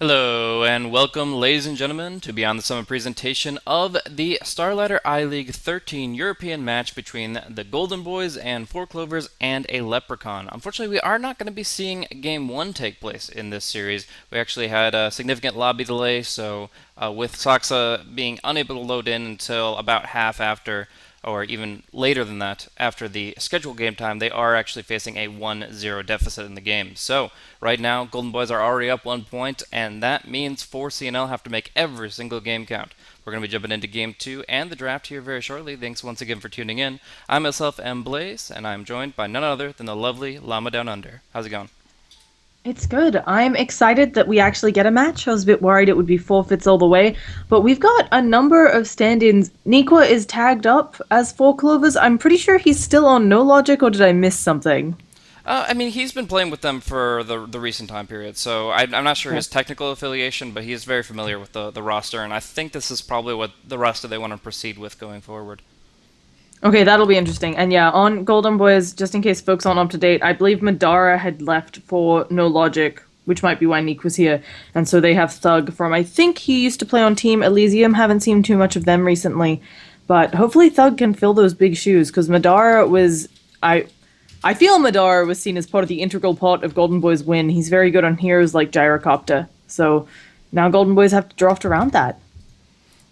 Hello and welcome, ladies and gentlemen, to Beyond the Summit presentation of the Starladder I-League 13 European match between the Golden Boys and Four Clovers and a Leprechaun. Unfortunately, we are not going to be seeing Game 1 take place in this series. We actually had a significant lobby delay, so with Saxa being unable to load in until about half after, or even later than that, after the scheduled game time, they are actually facing a 1-0 deficit in the game. So, right now, Golden Boys are already up 1 point, and that means 4C&L have to make every single game count. We're going to be jumping into Game 2 and the draft here very shortly. Thanks once again for tuning in. I myself am Blaze, and I'm joined by none other than the lovely Llama Down Under. How's it going? It's good. I'm excited that we actually get a match. I was a bit worried it would be forfeits all the way, but we've got a number of stand-ins. Niqua is tagged up as Four Clovers. I'm pretty sure he's still on No Logic, or did I miss something? I mean, he's been playing with them for the recent time period, so I'm not sure Okay. his technical affiliation, but he is very familiar with the roster, and I think this is probably what the roster they want to proceed with going forward. Okay, that'll be interesting. And yeah, on Golden Boys, just in case folks aren't up to date, I believe Madara had left for No Logic, which might be why Neek was here. And so they have Thug from, I think he used to play on Team Elysium. Haven't seen too much of them recently. But hopefully Thug can fill those big shoes, because Madara was. I feel Madara was seen as part of the integral part of Golden Boy's win. He's very good on heroes like Gyrocopter. So now Golden Boys have to draft around that.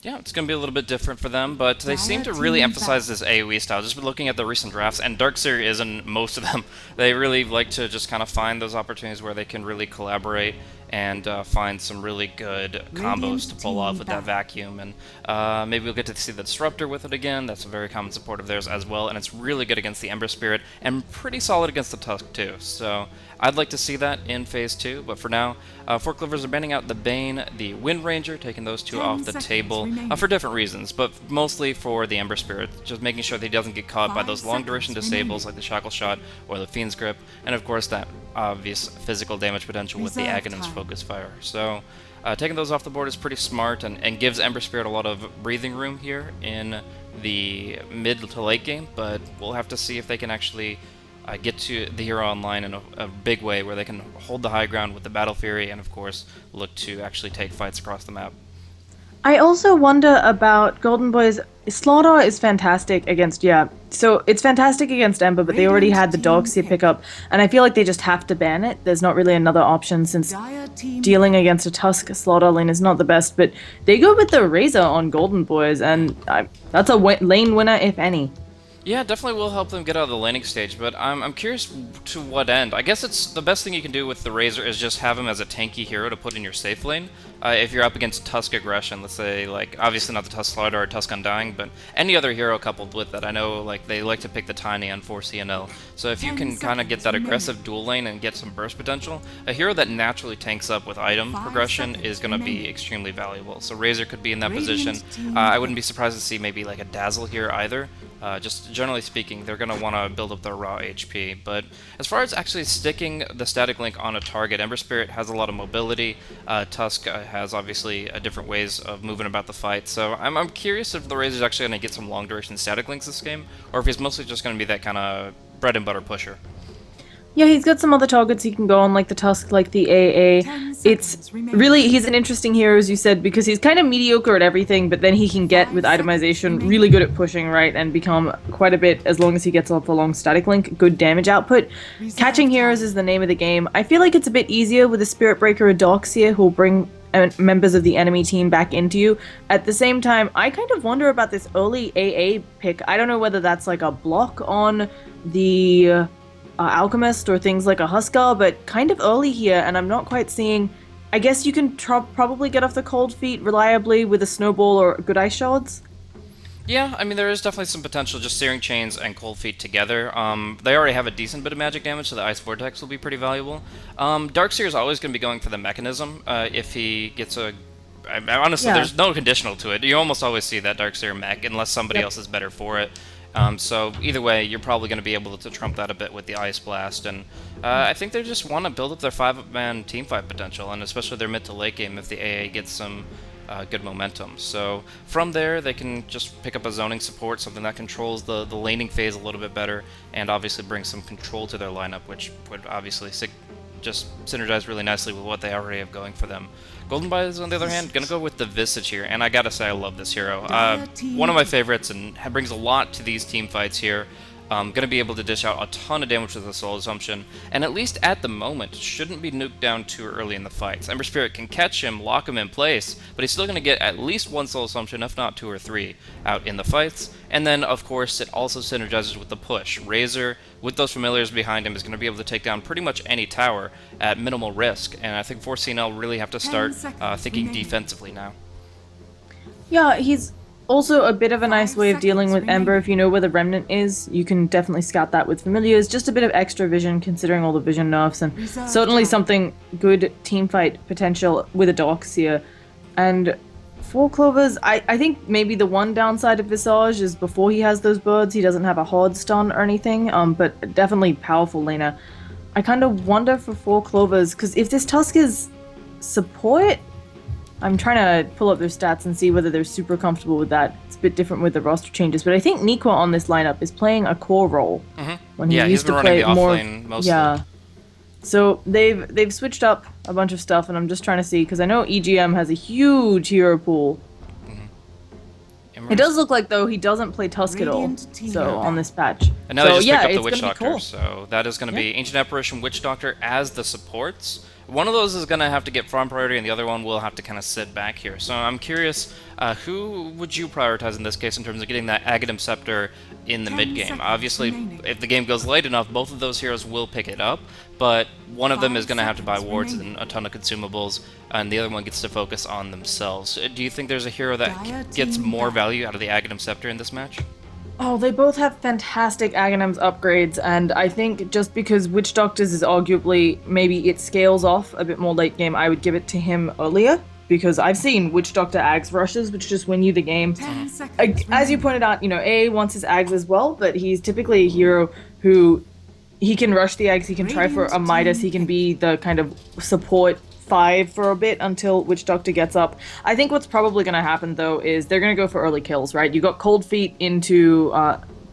Yeah, it's going to be a little bit different for them, but they seem to really emphasize this AoE style. Just looking at the recent drafts, and Darkseer is in most of them, they really like to just kind of find those opportunities where they can really collaborate and find some really good combos to pull off with that vacuum. And maybe we'll get to see the Disruptor with it again. That's a very common support of theirs as well, and it's really good against the Ember Spirit, and pretty solid against the Tusk too. So I'd like to see that in Phase 2, but for now, Four Clovers are banning out the Bane, the Wind Ranger, taking those two off the table for different reasons, but mostly for the Ember Spirit, just making sure that he doesn't get caught by those long duration disables like the Shackle Shot or the Fiend's Grip, and of course that obvious physical damage potential with the Aghanim's Focus Fire. So taking those off the board is pretty smart and gives Ember Spirit a lot of breathing room here in the mid to late game, but we'll have to see if they can actually get to the hero online in a big way where they can hold the high ground with the Battle Fury and, of course, look to actually take fights across the map. I also wonder about Golden Boys. Slaughter is fantastic against, yeah. So it's fantastic against Ember, but they already had the Darkseer pickup, and I feel like they just have to ban it. There's not really another option since dealing against a Tusk Slaughter lane is not the best, but they go with the Razor on Golden Boys, and that's a lane winner if any. Yeah, definitely will help them get out of the laning stage, but I'm curious to what end. I guess it's the best thing you can do with the Razor is just have him as a tanky hero to put in your safe lane. If you're up against Tusk Aggression, let's say, like, obviously not the Tusk Slaughter or Tusk Undying, but any other hero coupled with that. I know, like, they like to pick the Tiny on 4C&L. So if you can kind of get that aggressive dual lane and get some burst potential, a hero that naturally tanks up with item progression is going to be extremely valuable. So Razor could be in that position. I wouldn't be surprised to see maybe, like, a Dazzle here either. Just generally speaking, they're going to want to build up their raw HP. But as far as actually sticking the static link on a target, Ember Spirit has a lot of mobility. Tusk has obviously different ways of moving about the fight. So I'm curious if the Razor's actually going to get some long duration static links this game, or if he's mostly just going to be that kind of bread and butter pusher. Yeah, he's got some other targets he can go on, like the Tusk, like the AA. It's really, he's an interesting hero, as you said, because he's kind of mediocre at everything, but then he can get, with itemization, really good at pushing, right, and become quite a bit, as long as he gets off a long static link, good damage output. Catching heroes is the name of the game. I feel like it's a bit easier with a Spirit Breaker or Darkseer, who'll bring members of the enemy team back into you. At the same time, I kind of wonder about this early AA pick. I don't know whether that's like a block on the Alchemist or things like a Huskar, but kind of early here, and I'm not quite seeing. I guess you can probably get off the cold feet reliably with a snowball or good ice shards. Yeah, I mean, there is definitely some potential just Searing Chains and Cold Feet together. They already have a decent bit of magic damage, so the Ice Vortex will be pretty valuable. Darkseer is always going to be going for the Mechanism if he gets a... honestly, Yeah. there's no conditional to it. You almost always see that Darkseer mech, unless somebody Yep. else is better for it. So either way, you're probably going to be able to trump that a bit with the Ice Blast, and I think they just want to build up their 5-man teamfight potential, and especially their mid to late game if the AA gets some good momentum. So from there, they can just pick up a zoning support, something that controls the laning phase a little bit better, and obviously bring some control to their lineup, which would obviously just synergize really nicely with what they already have going for them. Golden Bias, on the other hand, gonna go with the Visage here, and I gotta say I love this hero. One of my favorites, and brings a lot to these team fights here. Gonna be able to dish out a ton of damage with the Soul Assumption, and at least at the moment, shouldn't be nuked down too early in the fights. Ember Spirit can catch him, lock him in place, but he's still gonna get at least one Soul Assumption, if not 2 or 3, out in the fights. And then, of course, it also synergizes with the push. Razor, with those familiars behind him, is gonna be able to take down pretty much any tower at minimal risk, and I think 4C&L really have to start thinking defensively now. Yeah, he's also a bit of a nice way of dealing with Ember. If you know where the Remnant is, you can definitely scout that with familiars. Just a bit of extra vision considering all the vision nerfs, and certainly something good teamfight potential with a Darkseer. And 4 Clovers, I think maybe the one downside of Visage is before he has those birds, he doesn't have a hard stun or anything, but definitely powerful laner. I kind of wonder for 4 Clovers, because if this Tusk is support, I'm trying to pull up their stats and see whether they're super comfortable with that. It's a bit different with the roster changes, but I think Niqua on this lineup is playing a core role. When he used to play more. Yeah. So they've switched up a bunch of stuff, and I'm just trying to see because I know EGM has a huge hero pool. It does look like though he doesn't play Tusk at all. So on this patch. And now they just picked up the Witch Doctor, so that is going to be Ancient Apparition, Witch Doctor as the supports. One of those is going to have to get farm priority, and the other one will have to kind of sit back here. So I'm curious, who would you prioritize in this case in terms of getting that Aghanim Scepter in the mid-game? Obviously, if the game goes late enough, both of those heroes will pick it up, but one of them is going to have to buy wards and a ton of consumables, and the other one gets to focus on themselves. Do you think there's a hero that gets more value out of the Aghanim Scepter in this match? Oh, they both have fantastic Aghanim's upgrades, and I think just because Witch Doctors is arguably, maybe it scales off a bit more late game, I would give it to him earlier, because I've seen Witch Doctor Ags rushes, which just win you the game. As you pointed out, you know, A wants his Ags as well, but he's typically a hero who, he can rush the Ags, he can try for a Midas, he can be the kind of support 5 for a bit until Witch Doctor gets up. I think what's probably going to happen though is they're going to go for early kills, right? You got Cold Feet into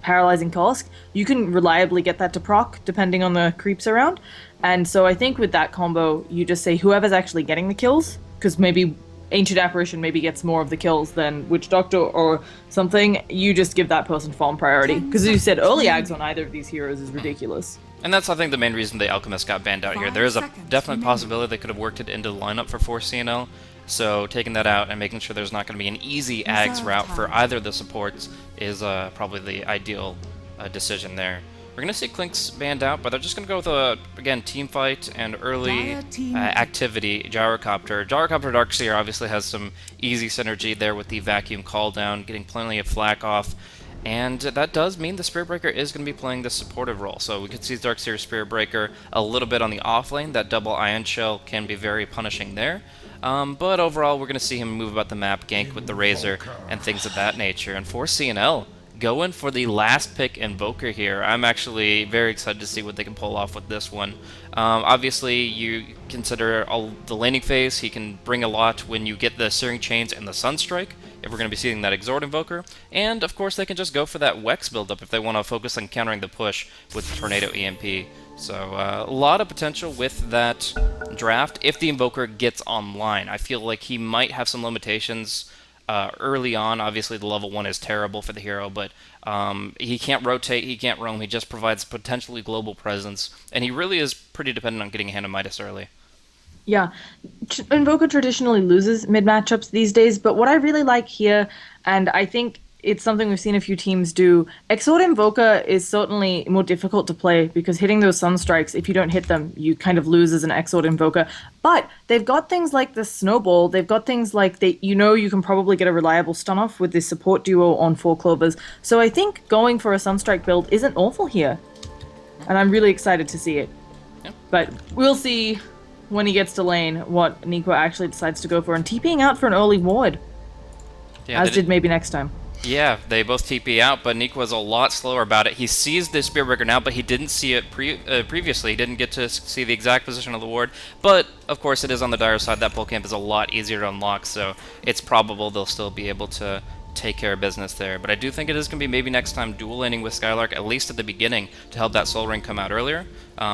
Paralyzing Cask. You can reliably get that to proc depending on the creeps around. And so I think with that combo, you just say whoever's actually getting the kills, because maybe Ancient Apparition maybe gets more of the kills than Witch Doctor or something, you just give that person farm priority. Because as you said, early Ags on either of these heroes is ridiculous. And that's, I think, the main reason the Alchemist got banned out here. There is a definite possibility they could have worked it into the lineup for 4C&L, so taking that out and making sure there's not going to be an easy Ags route for either of the supports is probably the ideal decision there. We're going to see Clink's banned out, but they're just going to go with, again, team fight and early activity, Gyrocopter. Gyrocopter Darkseer obviously has some easy synergy there with the Vacuum Call Down, getting plenty of flak off. And that does mean the Spirit Breaker is going to be playing the supportive role. So we could see Darkseer Spirit Breaker a little bit on the off lane. That double Ion Shell can be very punishing there. But overall, we're going to see him move about the map, gank with the Razor, and things of that nature. And 4C&L going for the last pick Invoker here. I'm actually very excited to see what they can pull off with this one. Obviously, you consider the laning phase. He can bring a lot when you get the Searing Chains and the Sunstrike, if we're going to be seeing that Exort Invoker. And, of course, they can just go for that Wex buildup if they want to focus on countering the push with Tornado EMP. So, a lot of potential with that draft if the Invoker gets online. I feel like he might have some limitations early on. Obviously, the level 1 is terrible for the hero, but he can't rotate, he can't roam, he just provides potentially global presence, and he really is pretty dependent on getting a Hand of Midas early. Yeah, Invoker traditionally loses mid-matchups these days, but what I really like here, and I think it's something we've seen a few teams do, Exort Invoker is certainly more difficult to play because hitting those Sunstrikes, if you don't hit them, you kind of lose as an Exort Invoker. But they've got things like the Snowball, they've got things like, you can probably get a reliable stun off with this support duo on 4 Clovers. So I think going for a Sunstrike build isn't awful here, and I'm really excited to see it. Yeah. But we'll see when he gets to lane what Niqua actually decides to go for, and TPing out for an early ward, as did maybe next time. Yeah, they both TP out, but Niqua's a lot slower about it. He sees the Spirit Breaker now, but he didn't see it previously. He didn't get to see the exact position of the ward. But, of course, it is on the dire side. That pull camp is a lot easier to unlock, so it's probable they'll still be able to take care of business there. But I do think it is going to be maybe next time dual laning with Skylark, at least at the beginning, to help that Soul Ring come out earlier.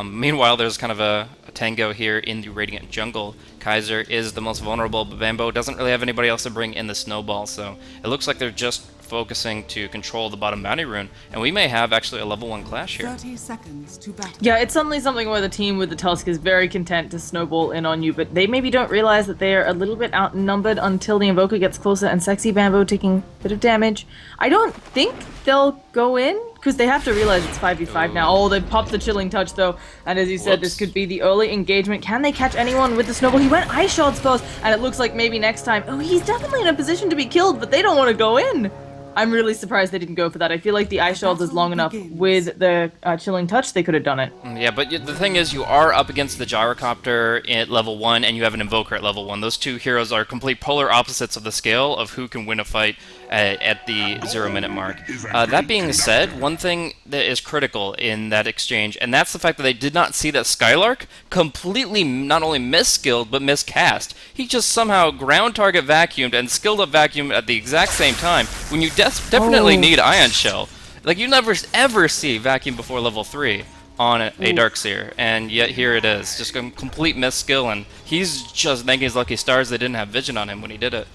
Meanwhile, there's kind of a tango here in the Radiant jungle. Kaiser is the most vulnerable, but Bambo doesn't really have anybody else to bring in the Snowball, so it looks like they're just focusing to control the bottom bounty rune, and we may have actually a level 1 clash here. 30 seconds to battle. Yeah, it's suddenly something where the team with the Tusk is very content to snowball in on you, but they maybe don't realize that they are a little bit outnumbered until the Invoker gets closer and Sexy Bamboo taking a bit of damage. I don't think they'll go in, because they have to realize it's 5v5 now. Oh, they popped the Chilling Touch though, and as you said, this could be the early engagement. Can they catch anyone with the Snowball? He went Ice Shards first, and it looks like maybe next time. Oh, he's definitely in a position to be killed, but they don't want to go in. I'm really surprised they didn't go for that. I feel like the Ice Shards is long enough. With the Chilling Touch, they could have done it. Yeah, but the thing is, you are up against the Gyrocopter at level 1, and you have an Invoker at level 1. Those two heroes are complete polar opposites of the scale of who can win a fight at the 0-minute mark. That being said, one thing that is critical in that exchange, and that's the fact that they did not see that Skylark completely not only misskilled, but miscast. He just somehow ground target vacuumed and skilled up vacuum at the exact same time, when you definitely need Ion Shell. Like, you never ever see vacuum before level 3 on a Darkseer, and yet here it is. Just a complete misskill, and he's just thanking his lucky stars they didn't have vision on him when he did it.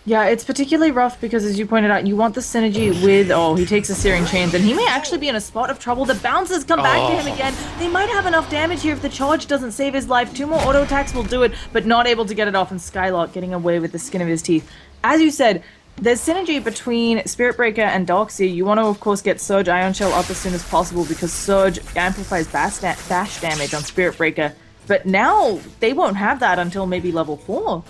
Yeah, it's particularly rough because, as you pointed out, you want the synergy with... Oh, he takes a Searing Chains, and he may actually be in a spot of trouble. The bounces come back to him again. They might have enough damage here if the charge doesn't save his life. 2 more auto attacks will do it, but not able to get it off, and Skylark getting away with the skin of his teeth. As you said, there's synergy between Spirit Breaker and Darkseer. You want to, of course, get Surge Ion Shell up as soon as possible because Surge amplifies bash damage on Spirit Breaker. But now, they won't have that until maybe level 4.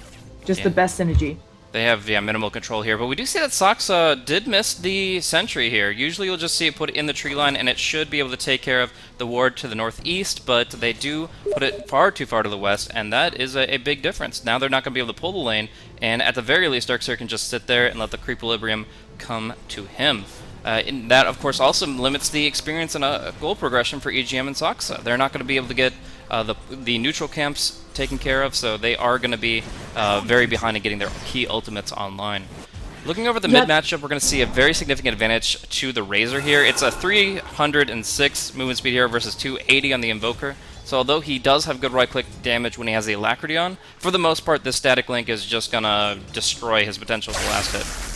Just the best synergy. They have, minimal control here, but we do see that Soxa did miss the sentry here. Usually you'll just see it put in the tree line, and it should be able to take care of the ward to the northeast, but they do put it far too far to the west, and that is a big difference. Now they're not going to be able to pull the lane, and at the very least, Darkseer can just sit there and let the Creequilibrium come to him. And that, of course, also limits the experience and a goal progression for EGM and Soxa. They're not going to be able to get the neutral camps taken care of, so they are going to be very behind in getting their key ultimates online. Looking over the mid matchup, we're going to see a very significant advantage to the Razor here. It's a 306 movement speed here versus 280 on the Invoker. So although he does have good right-click damage when he has the Alacrity on, for the most part, this static link is just going to destroy his potential for the last hit.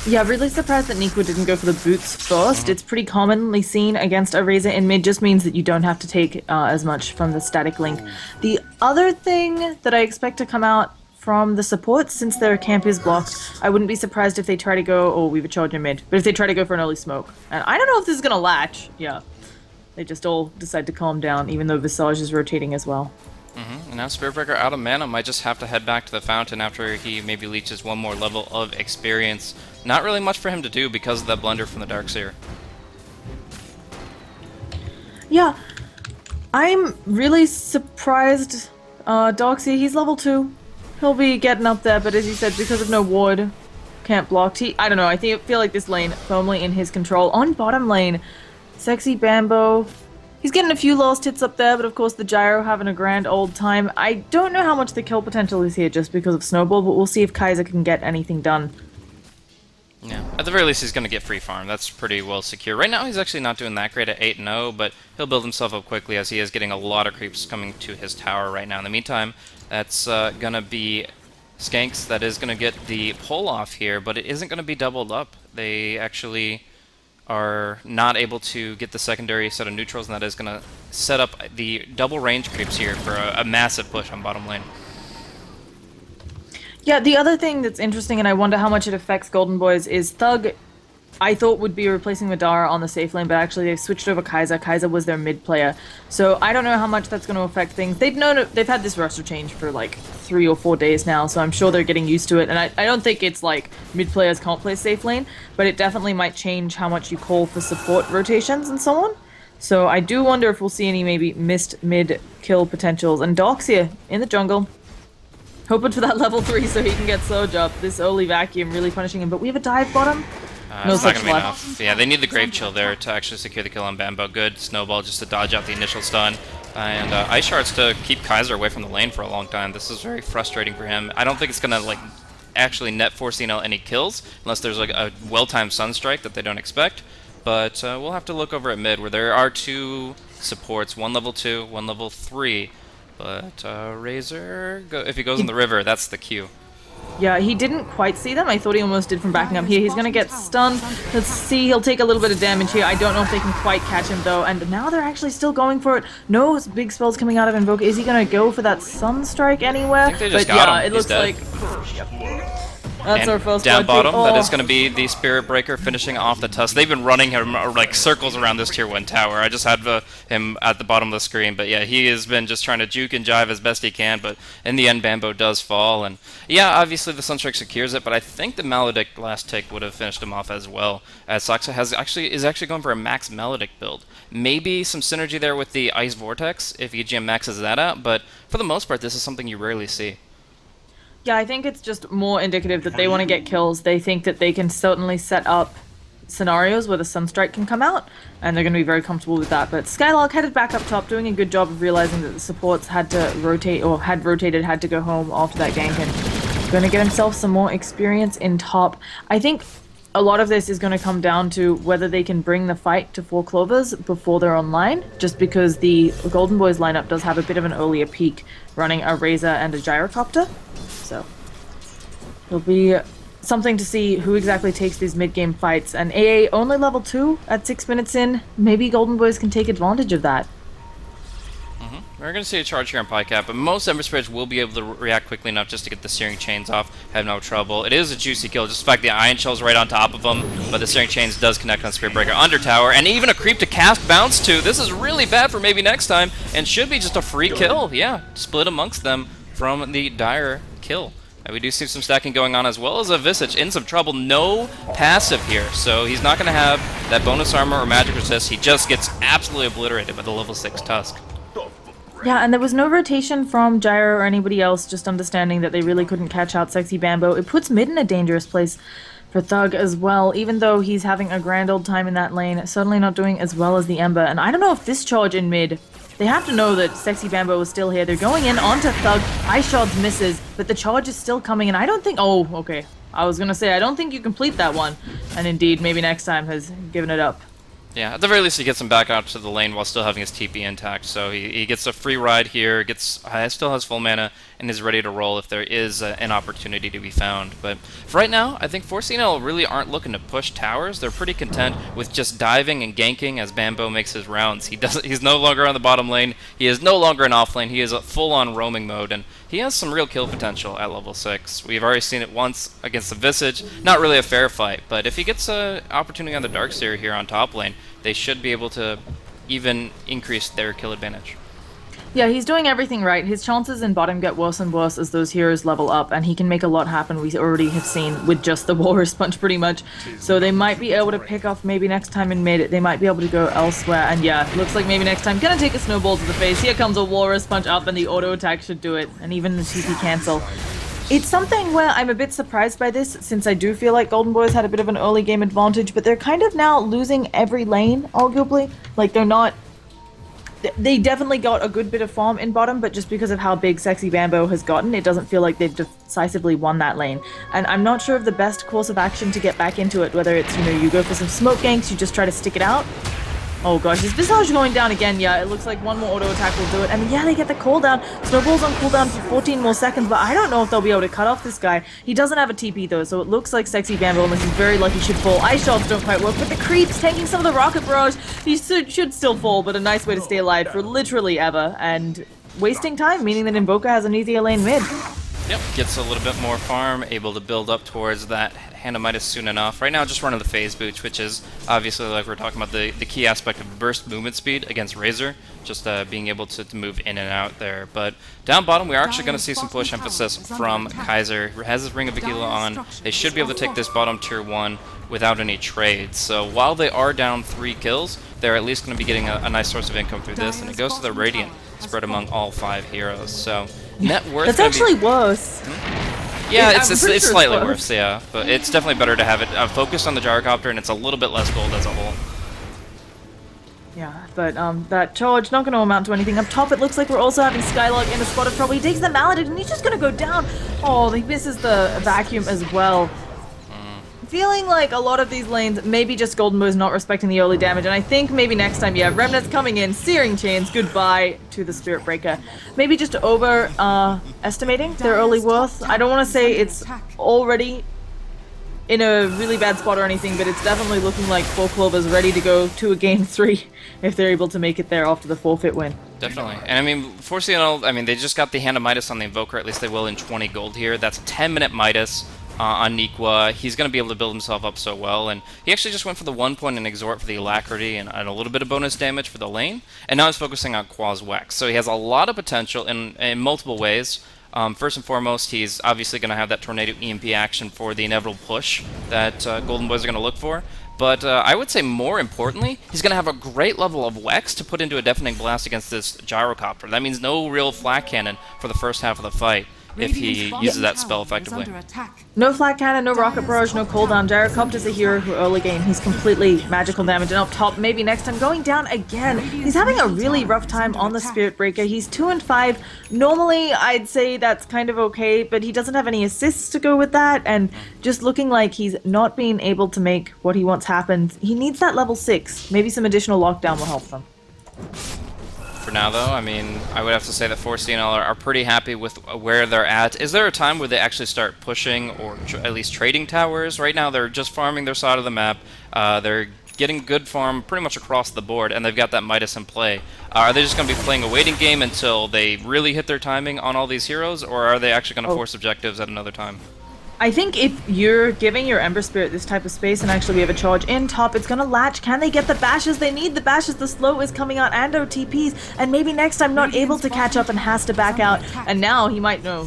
Yeah, really surprised that Nico didn't go for the boots first. It's pretty commonly seen against a Razor in mid, just means that you don't have to take as much from the static link. The other thing that I expect to come out from the support, since their camp is blocked, I wouldn't be surprised if they try to go, oh, we have a charge in mid, but if they try to go for an early smoke. And I don't know if this is going to latch. Yeah, they just all decide to calm down, even though Visage is rotating as well. And now Spirit Breaker out of mana might just have to head back to the fountain after he maybe leeches one more level of experience. Not really much for him to do because of that blunder from the Darkseer. Yeah, I'm really surprised. Darkseer, he's level 2. He'll be getting up there, but as you said, because of no ward, can't block. I don't know, I feel like this lane firmly in his control. On bottom lane, Sexy Bambo. He's getting a few lost hits up there, but of course the Gyro having a grand old time. I don't know how much the kill potential is here just because of Snowball, but we'll see if Kaiser can get anything done. Yeah, at the very least he's going to get free farm. That's pretty well secure. Right now he's actually not doing that great at 8-0, but he'll build himself up quickly as he is getting a lot of creeps coming to his tower right now. In the meantime, that's going to be Skanks that is going to get the pull off here, but it isn't going to be doubled up. They actually are not able to get the secondary set of neutrals, and that is going to set up the double range creeps here for a massive push on bottom lane. Yeah, the other thing that's interesting, and I wonder how much it affects Golden Boys, is Thug, I thought would be replacing Madara on the safe lane, but actually they've switched over Kaiser. Kaiser was their mid player. So I don't know how much that's going to affect things. They've had this roster change for like 3 or 4 days now, so I'm sure they're getting used to it. And I don't think it's like mid players can't play safe lane, but it definitely might change how much you call for support rotations and so on. So I do wonder if we'll see any maybe missed mid kill potentials. And Darkseer in the jungle, hoping for that level 3 so he can get Surge up. This early vacuum really punishing him, but we have a dive bottom. No it's not going to be luck. enough. Yeah, they need the Grave Chill there to actually secure the kill on Bambo. Good Snowball just to dodge out the initial stun. And Ice Shards to keep Kaiser away from the lane for a long time. This is very frustrating for him. I don't think it's going to like actually net 4C&L any kills, unless there's like a well-timed Sunstrike that they don't expect. But we'll have to look over at mid, where there are 2 supports, one level 2, one level 3. But Razor, if he goes in the river, that's the Q. Yeah, he didn't quite see them. I thought he almost did from backing up here. He's going to get stunned. Let's see. He'll take a little bit of damage here. I don't know if they can quite catch him, though. And now they're actually still going for it. No big spells coming out of Invoker. Is he going to go for that Sunstrike anywhere? I think they just got him. It looks dead. like... Yep. That's and our first down bottom, oh. that is going to be the Spirit Breaker finishing off the Tusk. They've been running him like circles around this tier 1 tower. I just had him at the bottom of the screen, but yeah, he has been just trying to juke and jive as best he can, but in the end, Bambo does fall, and yeah, obviously the Sunstrike secures it, but I think the Maledict last tick would have finished him off as well, as Soxa is actually going for a max Maledict build. Maybe some synergy there with the Ice Vortex if EGM maxes that out, but for the most part, this is something you rarely see. Yeah, I think it's just more indicative that they want to get kills. They think that they can certainly set up scenarios where the Sunstrike can come out, and they're going to be very comfortable with that. But Skylark headed back up top, doing a good job of realizing that the supports had to rotate, or had rotated, had to go home after that gank, and going to get himself some more experience in top. I think a lot of this is going to come down to whether they can bring the fight to 4 Clovers before they're online, just because the Golden Boys lineup does have a bit of an earlier peak, running a Razor and a Gyrocopter. So it'll be something to see who exactly takes these mid-game fights. And AA only level 2 at 6 minutes in. Maybe Golden Boys can take advantage of that. We're going to see a charge here on Pycap, but most Ember Spirits will be able to react quickly enough just to get the Searing Chains off, have no trouble. It is a juicy kill, just the fact the Iron Shell's right on top of them, but the Searing Chains does connect on Spirit Breaker under tower, and even a creep to cast bounce to. This is really bad for maybe next time, and should be just a free kill. Yeah, split amongst them from the Dire kill. And we do see some stacking going on, as well as a Visage in some trouble. No passive here, so he's not going to have that bonus armor or magic resist. He just gets absolutely obliterated by the level 6 Tusk. Yeah, and there was no rotation from Gyro or anybody else, just understanding that they really couldn't catch out Sexy Bambo. It puts mid in a dangerous place for Thug as well, even though he's having a grand old time in that lane, certainly not doing as well as the Ember. And I don't know if this charge in mid, they have to know that Sexy Bambo is still here. They're going in onto Thug. Ice Shards misses, but the charge is still coming, and I don't think... Oh, okay. I was gonna say, I don't think you complete that one. And indeed, maybe next time has given it up. Yeah, at the very least he gets him back out to the lane while still having his TP intact, so he gets a free ride here, still has full mana, and is ready to roll if there is an opportunity to be found. But for right now, I think 4C&L really aren't looking to push towers. They're pretty content with just diving and ganking as Bambo makes his rounds. He's no longer on the bottom lane, he is no longer in off lane, he is full-on roaming mode, and he has some real kill potential at level 6. We've already seen it once against the Visage. Not really a fair fight, but if he gets an opportunity on the Darkseer here on top lane, they should be able to even increase their kill advantage. Yeah, he's doing everything right. His chances in bottom get worse and worse as those heroes level up, and he can make a lot happen. We already have seen with just the Walrus Punch pretty much. So they might be able to pick off maybe next time in mid. They might be able to go elsewhere, and yeah, looks like maybe next time. Gonna take a snowball to the face. Here comes a Walrus Punch up, and the auto attack should do it, and even the TP cancel. It's something where I'm a bit surprised by this, since I do feel like Golden Boys had a bit of an early game advantage, but they're kind of now losing every lane, arguably. Like, they're not... They definitely got a good bit of farm in bottom, but just because of how big Sexy Bambo has gotten, it doesn't feel like they've decisively won that lane. And I'm not sure of the best course of action to get back into it, whether it's, you know, you go for some smoke ganks, you just try to stick it out. Oh gosh, is Visage going down again? Yeah, it looks like one more auto attack will do it. And yeah, they get the cooldown. Snowball's on cooldown for 14 more seconds, but I don't know if they'll be able to cut off this guy. He doesn't have a TP though, so it looks like Sexy Bambo, unless he's very lucky, should fall. Ice Shards don't quite work, but the creeps taking some of the Rocket Barrage. He should still fall, but a nice way to stay alive for literally ever. And wasting time, meaning that Invoker has an easier lane mid. Yep, gets a little bit more farm, able to build up towards that Hand of Midas soon enough. Right now, just running the phase boots, which is obviously, like we're talking about, the key aspect of burst movement speed against Razor, just being able to move in and out there. But down bottom, we are actually going to see some push emphasis from Kaiser, who has his Ring of Aquila on. They should be able to take this bottom tier 1 without any trades. So while they are down 3 kills, they're at least going to be getting a nice source of income through this, and it goes to the Radiant, spread among all 5 heroes. So net worth... That's actually worse. Yeah, it's slightly worse, yeah. But it's definitely better to have it focused on the Gyrocopter, and it's a little bit less gold as a whole. Yeah, but that charge not going to amount to anything. Up top, it looks like we're also having Skylark in a spot of trouble. He takes the Maladin and he's just going to go down. Oh, he misses the vacuum as well. Feeling like a lot of these lanes, maybe just Golden Boy's not respecting the early damage, and I think maybe next time, yeah, Remnant's coming in, Searing Chains, goodbye to the Spirit Breaker. Maybe just estimating their early worth. I don't want to say it's already in a really bad spot or anything, but it's definitely looking like 4 Clover's ready to go to a game 3 if they're able to make it there after the forfeit win. Definitely. And I mean, 4C&L, I mean, they just got the Hand of Midas on the Invoker, at least they will in 20 gold here. That's a 10-minute Midas. On Nikwa. He's going to be able to build himself up so well, and he actually just went for the 1 point and Exhort for the Alacrity and a little bit of bonus damage for the lane, and now he's focusing on Quaz Wex. So he has a lot of potential in multiple ways. First and foremost, he's obviously going to have that Tornado EMP action for the inevitable push that Golden Boys are going to look for, but I would say more importantly, he's going to have a great level of Wex to put into a Deafening Blast against this Gyrocopter. That means no real Flak Cannon for the first half of the fight, if he uses that spell effectively. No Flat Cannon, no Rocket Barrage, no cooldown. Gyrocopter's a hero who early game, he's completely magical damage. And up top, maybe next time, going down again. He's having a really rough time on the Spirit Breaker. He's 2 and 5. Normally, I'd say that's kind of okay, but he doesn't have any assists to go with that, and just looking like he's not being able to make what he wants happen. He needs that level 6. Maybe some additional lockdown will help them. For now, though, I mean, I would have to say that 4C&L are pretty happy with where they're at. Is there a time where they actually start pushing or at least trading towers? Right now, they're just farming their side of the map. They're getting good farm pretty much across the board, and they've got that Midas in play. Are they just going to be playing a waiting game until they really hit their timing on all these heroes, or are they actually going to force objectives at another time? I think if you're giving your Ember Spirit this type of space, and actually we have a charge in top, it's gonna latch. Can they get the bashes? They need the bashes. The slow is coming out and OTPs, and maybe next time not able to catch up and has to back out. And now he might know.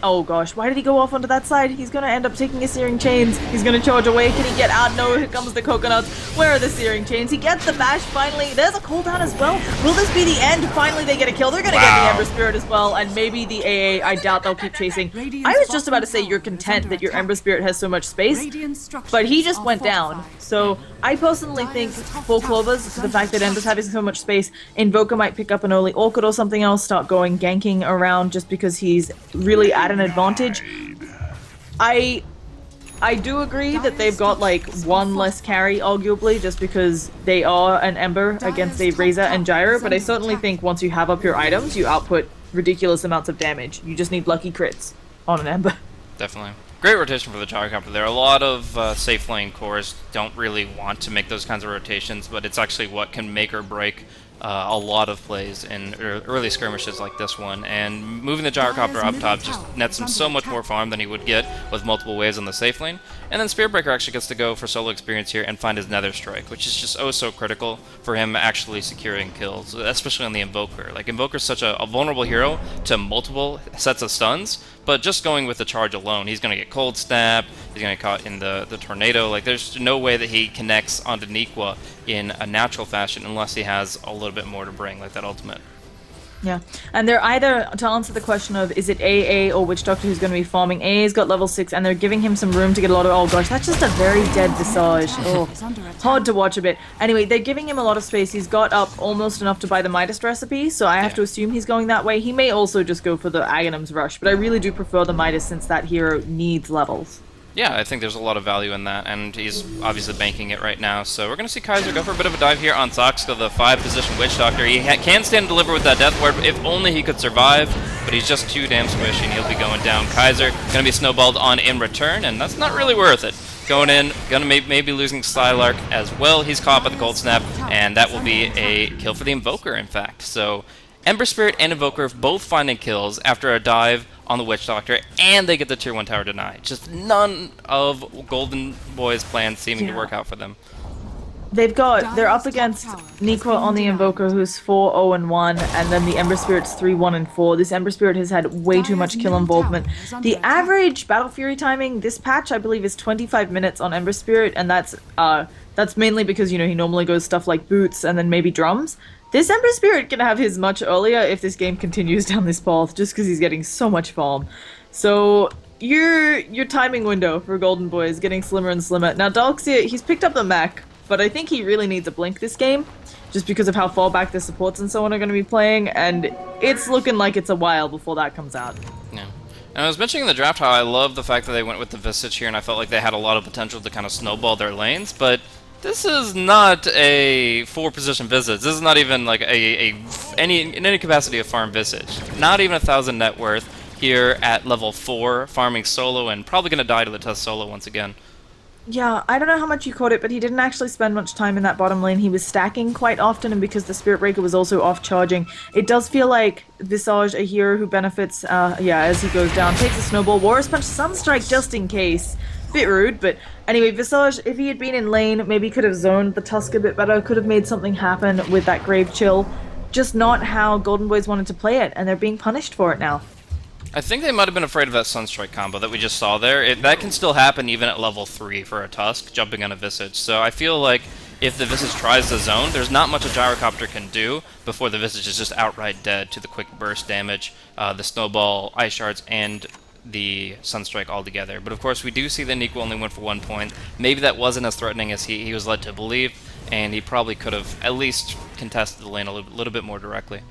Oh gosh, why did he go off onto that side? He's gonna end up taking his Searing Chains. He's gonna charge away. Can he get out? No, here comes the coconuts. Where are the Searing Chains? He gets the bash finally. There's a cooldown as well. Will this be the end? Finally they get a kill. They're gonna get the Ember Spirit as well, and maybe the AA. I doubt they'll keep chasing. I was just about to say you're content that your Ember Spirit has so much space, but he just went down. So I personally think 4 Clovers, for the fact that Ember's having so much space, Invoker might pick up an early Orchid or something else, start going ganking around just because he's really at an advantage. I do agree that they've got like 1 less carry, arguably, just because they are an Ember against a Razor and Gyro, but I certainly think once you have up your items, you output ridiculous amounts of damage. You just need lucky crits on an Ember. Definitely. Great rotation for the Gyrocopter there. A lot of safe lane cores don't really want to make those kinds of rotations, but it's actually what can make or break a lot of plays in early skirmishes like this one, and moving the Gyrocopter up top just nets him so much more farm than he would get with multiple waves on the safe lane. And then Spirit Breaker actually gets to go for solo experience here and find his Nether Strike, which is just oh so critical for him actually securing kills, especially on the Invoker. Like, Invoker's such a vulnerable hero to multiple sets of stuns, but just going with the charge alone, he's going to get Cold Snap, he's going to get caught in the Tornado. Like, there's no way that he connects onto Nikwa in a natural fashion unless he has a little bit more to bring, like that ultimate. Yeah, and they're either, to answer the question of is it AA or Witch Doctor who's going to be farming, AA's got level 6 and they're giving him some room to get a lot of, oh gosh, that's just a very dead Visage. Oh, hard to watch a bit. Anyway, they're giving him a lot of space. He's got up almost enough to buy the Midas recipe, so I have to assume he's going that way. He may also just go for the Aghanim's Rush, but I really do prefer the Midas since that hero needs levels. Yeah, I think there's a lot of value in that, and he's obviously banking it right now. So we're going to see Kaiser go for a bit of a dive here on Zoxka, the 5-position Witch Doctor. He can stand and deliver with that Death Ward, if only he could survive, but he's just too damn squishy, and he'll be going down. Kaiser going to be snowballed on in return, and that's not really worth it. Going in, going to maybe losing Skylark as well. He's caught by the Cold Snap, and that will be a kill for the Invoker, in fact. So Ember Spirit and Invoker both finding kills after a dive on the Witch Doctor, and they get the Tier 1 tower denied. Just none of Golden Boy's plans seeming to work out for them. They're up against Nikwa on the Invoker, who's 4-0-1, and then the Ember Spirit's 3-1-4. This Ember Spirit has had way too much kill involvement. The average Battle Fury timing this patch, I believe, is 25 minutes on Ember Spirit, and that's mainly because, you know, he normally goes stuff like boots and then maybe drums. This Ember Spirit can have his much earlier if this game continues down this path, just because he's getting so much farm. So your timing window for Golden Boy is getting slimmer and slimmer. Now Darkseer, he's picked up the mech but I think he really needs a blink this game, just because of how far back the supports and so on are going to be playing, and it's looking like it's a while before that comes out. Yeah. And I was mentioning in the draft how I love the fact that they went with the Visage here, and I felt like they had a lot of potential to kind of snowball their lanes, but this is not a 4-position Visage. This is not even like in any capacity a farm Visage. Not even 1,000 net worth here at level 4, farming solo, and probably going to die to the Tusk solo once again. Yeah, I don't know how much you caught it, but he didn't actually spend much time in that bottom lane. He was stacking quite often, and because the Spirit Breaker was also off charging, it does feel like Visage, a hero who benefits, as he goes down, takes a snowball, Warrior's Punch, Sunstrike just in case. Bit rude, but anyway, Visage, if he had been in lane, maybe could have zoned the Tusk a bit better, could have made something happen with that Grave Chill. Just not how Golden Boys wanted to play it, and they're being punished for it now. I think they might have been afraid of that Sunstrike combo that we just saw there. That can still happen even at level 3 for a Tusk, jumping on a Visage. So I feel like if the Visage tries the zone, there's not much a Gyrocopter can do before the Visage is just outright dead to the quick burst damage, the Snowball, Ice Shards, and the Sunstrike altogether. But of course, we do see that Nico only went for 1 point. Maybe that wasn't as threatening as he was led to believe, and he probably could have at least contested the lane a little bit more directly.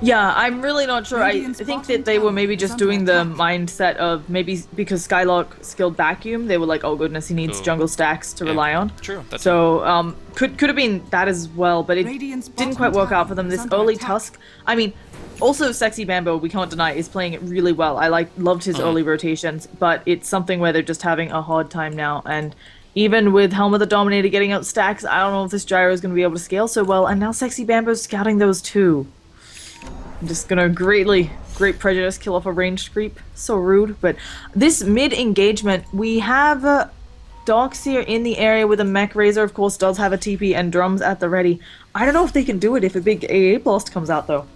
Yeah, I'm really not sure. I think that they were maybe just doing the mindset of maybe because Skylark skilled Vacuum, they were like, oh goodness, he needs jungle stacks to rely on. True. That's so, could have been that as well, but it didn't quite work out for them. This early Tusk, I mean, also Sexy Bambo, we can't deny, is playing it really well. I loved his early rotations, but it's something where they're just having a hard time now, and even with Helm of the Dominator getting out stacks, I don't know if this Gyro is going to be able to scale so well, and now Sexy Bambo's scouting those too. I'm just gonna great prejudice kill off a ranged creep. So rude. But this mid engagement, we have Darkseer in the area with a Mech Razor, of course, does have a TP and drums at the ready. I don't know if they can do it if a big AA blast comes out though.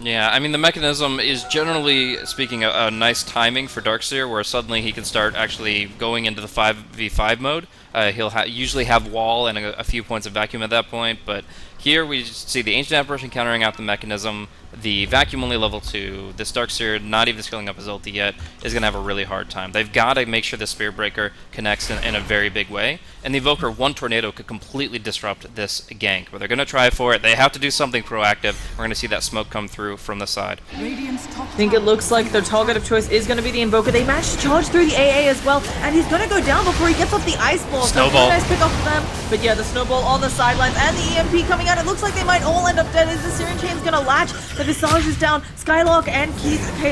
Yeah, I mean, the mechanism is generally speaking a nice timing for Darkseer, where suddenly he can start actually going into the 5v5 mode. He'll usually have wall and a few points of vacuum at that point, but here we see the Ancient Apparition countering out the mechanism, the vacuum only level 2, this Darkseer not even skilling up his ulti yet, is going to have a really hard time. They've got to make sure the Spirit Breaker connects in a very big way, and the Evoker 1 Tornado could completely disrupt this gank, but they're going to try for it. They have to do something proactive. We're going to see that smoke come through from the side. I think it looks like their target of choice is going to be the Invoker. They managed to charge through the AA as well, and he's going to go down before he gets off the Ice Ball. Snowball. So nice pick off for them, but yeah, the Snowball on the sidelines, and the EMP coming out. It looks like they might all end up dead. Is the Syrian Chain's going to latch? The Visage is down. Skylark and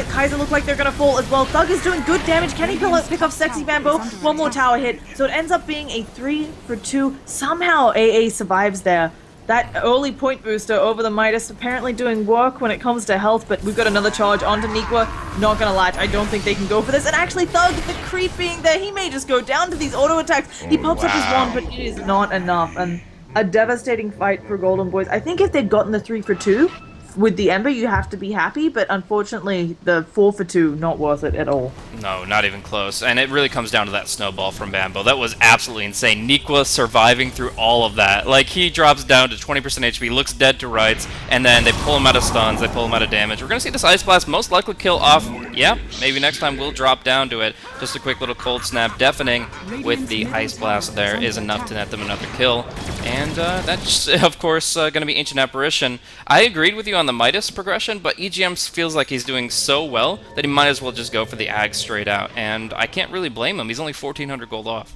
Kaiser look like they're going to fall as well. Thug is doing good damage. Can he pick off Sexy Bambo? One more tower hit. So it ends up being a 3-for-2. Somehow AA survives there. That early point booster over the Midas apparently doing work when it comes to health, but we've got another charge onto Nikwa. Not gonna latch. I don't think they can go for this. And actually, Thug, the creep being there, he may just go down to these auto attacks. He pops up his wand, but it is not enough. And a devastating fight for Golden Boys. I think if they'd gotten the 3-for-2 with the Ember, you have to be happy, but unfortunately, the 4-for-2, not worth it at all. No, not even close. And it really comes down to that snowball from Bambo. That was absolutely insane. Nikwa surviving through all of that. Like, he drops down to 20% HP, looks dead to rights, and then they pull him out of stuns, they pull him out of damage. We're going to see this Ice Blast most likely kill off. Yeah, maybe next time we'll drop down to it. Just a quick little cold snap. Deafening with the Ice Blast there is enough to net them another kill. And that's, of course, going to be Ancient Apparition. I agreed with you on the Midas progression, but EGM feels like he's doing so well that he might as well just go for the Ag straight out, and I can't really blame him. He's only 1,400 gold off.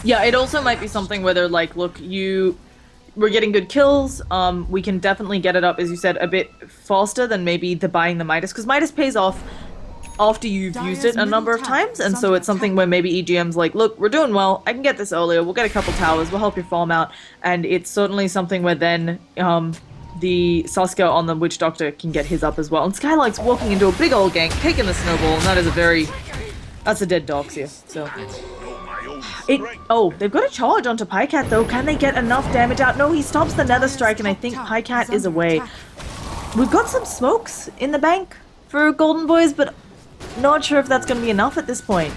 Yeah, it also might be something where they're like, look, we're getting good kills, we can definitely get it up, as you said, a bit faster than maybe buying the Midas, because Midas pays off after you've used it a number of times, and so it's something where maybe EGM's like, look, we're doing well, I can get this earlier, we'll get a couple towers, we'll help your farm out, and it's certainly something where then the Sasuke on the Witch Doctor can get his up as well. And Skylark's walking into a big old gank, taking the snowball, and that is that's a dead Darkseer. So they've got a charge onto Pycat though. Can they get enough damage out? No, he stops the Nether Strike, and I think Pycat is away. We've got some smokes in the bank for Golden Boys, but not sure if that's going to be enough at this point.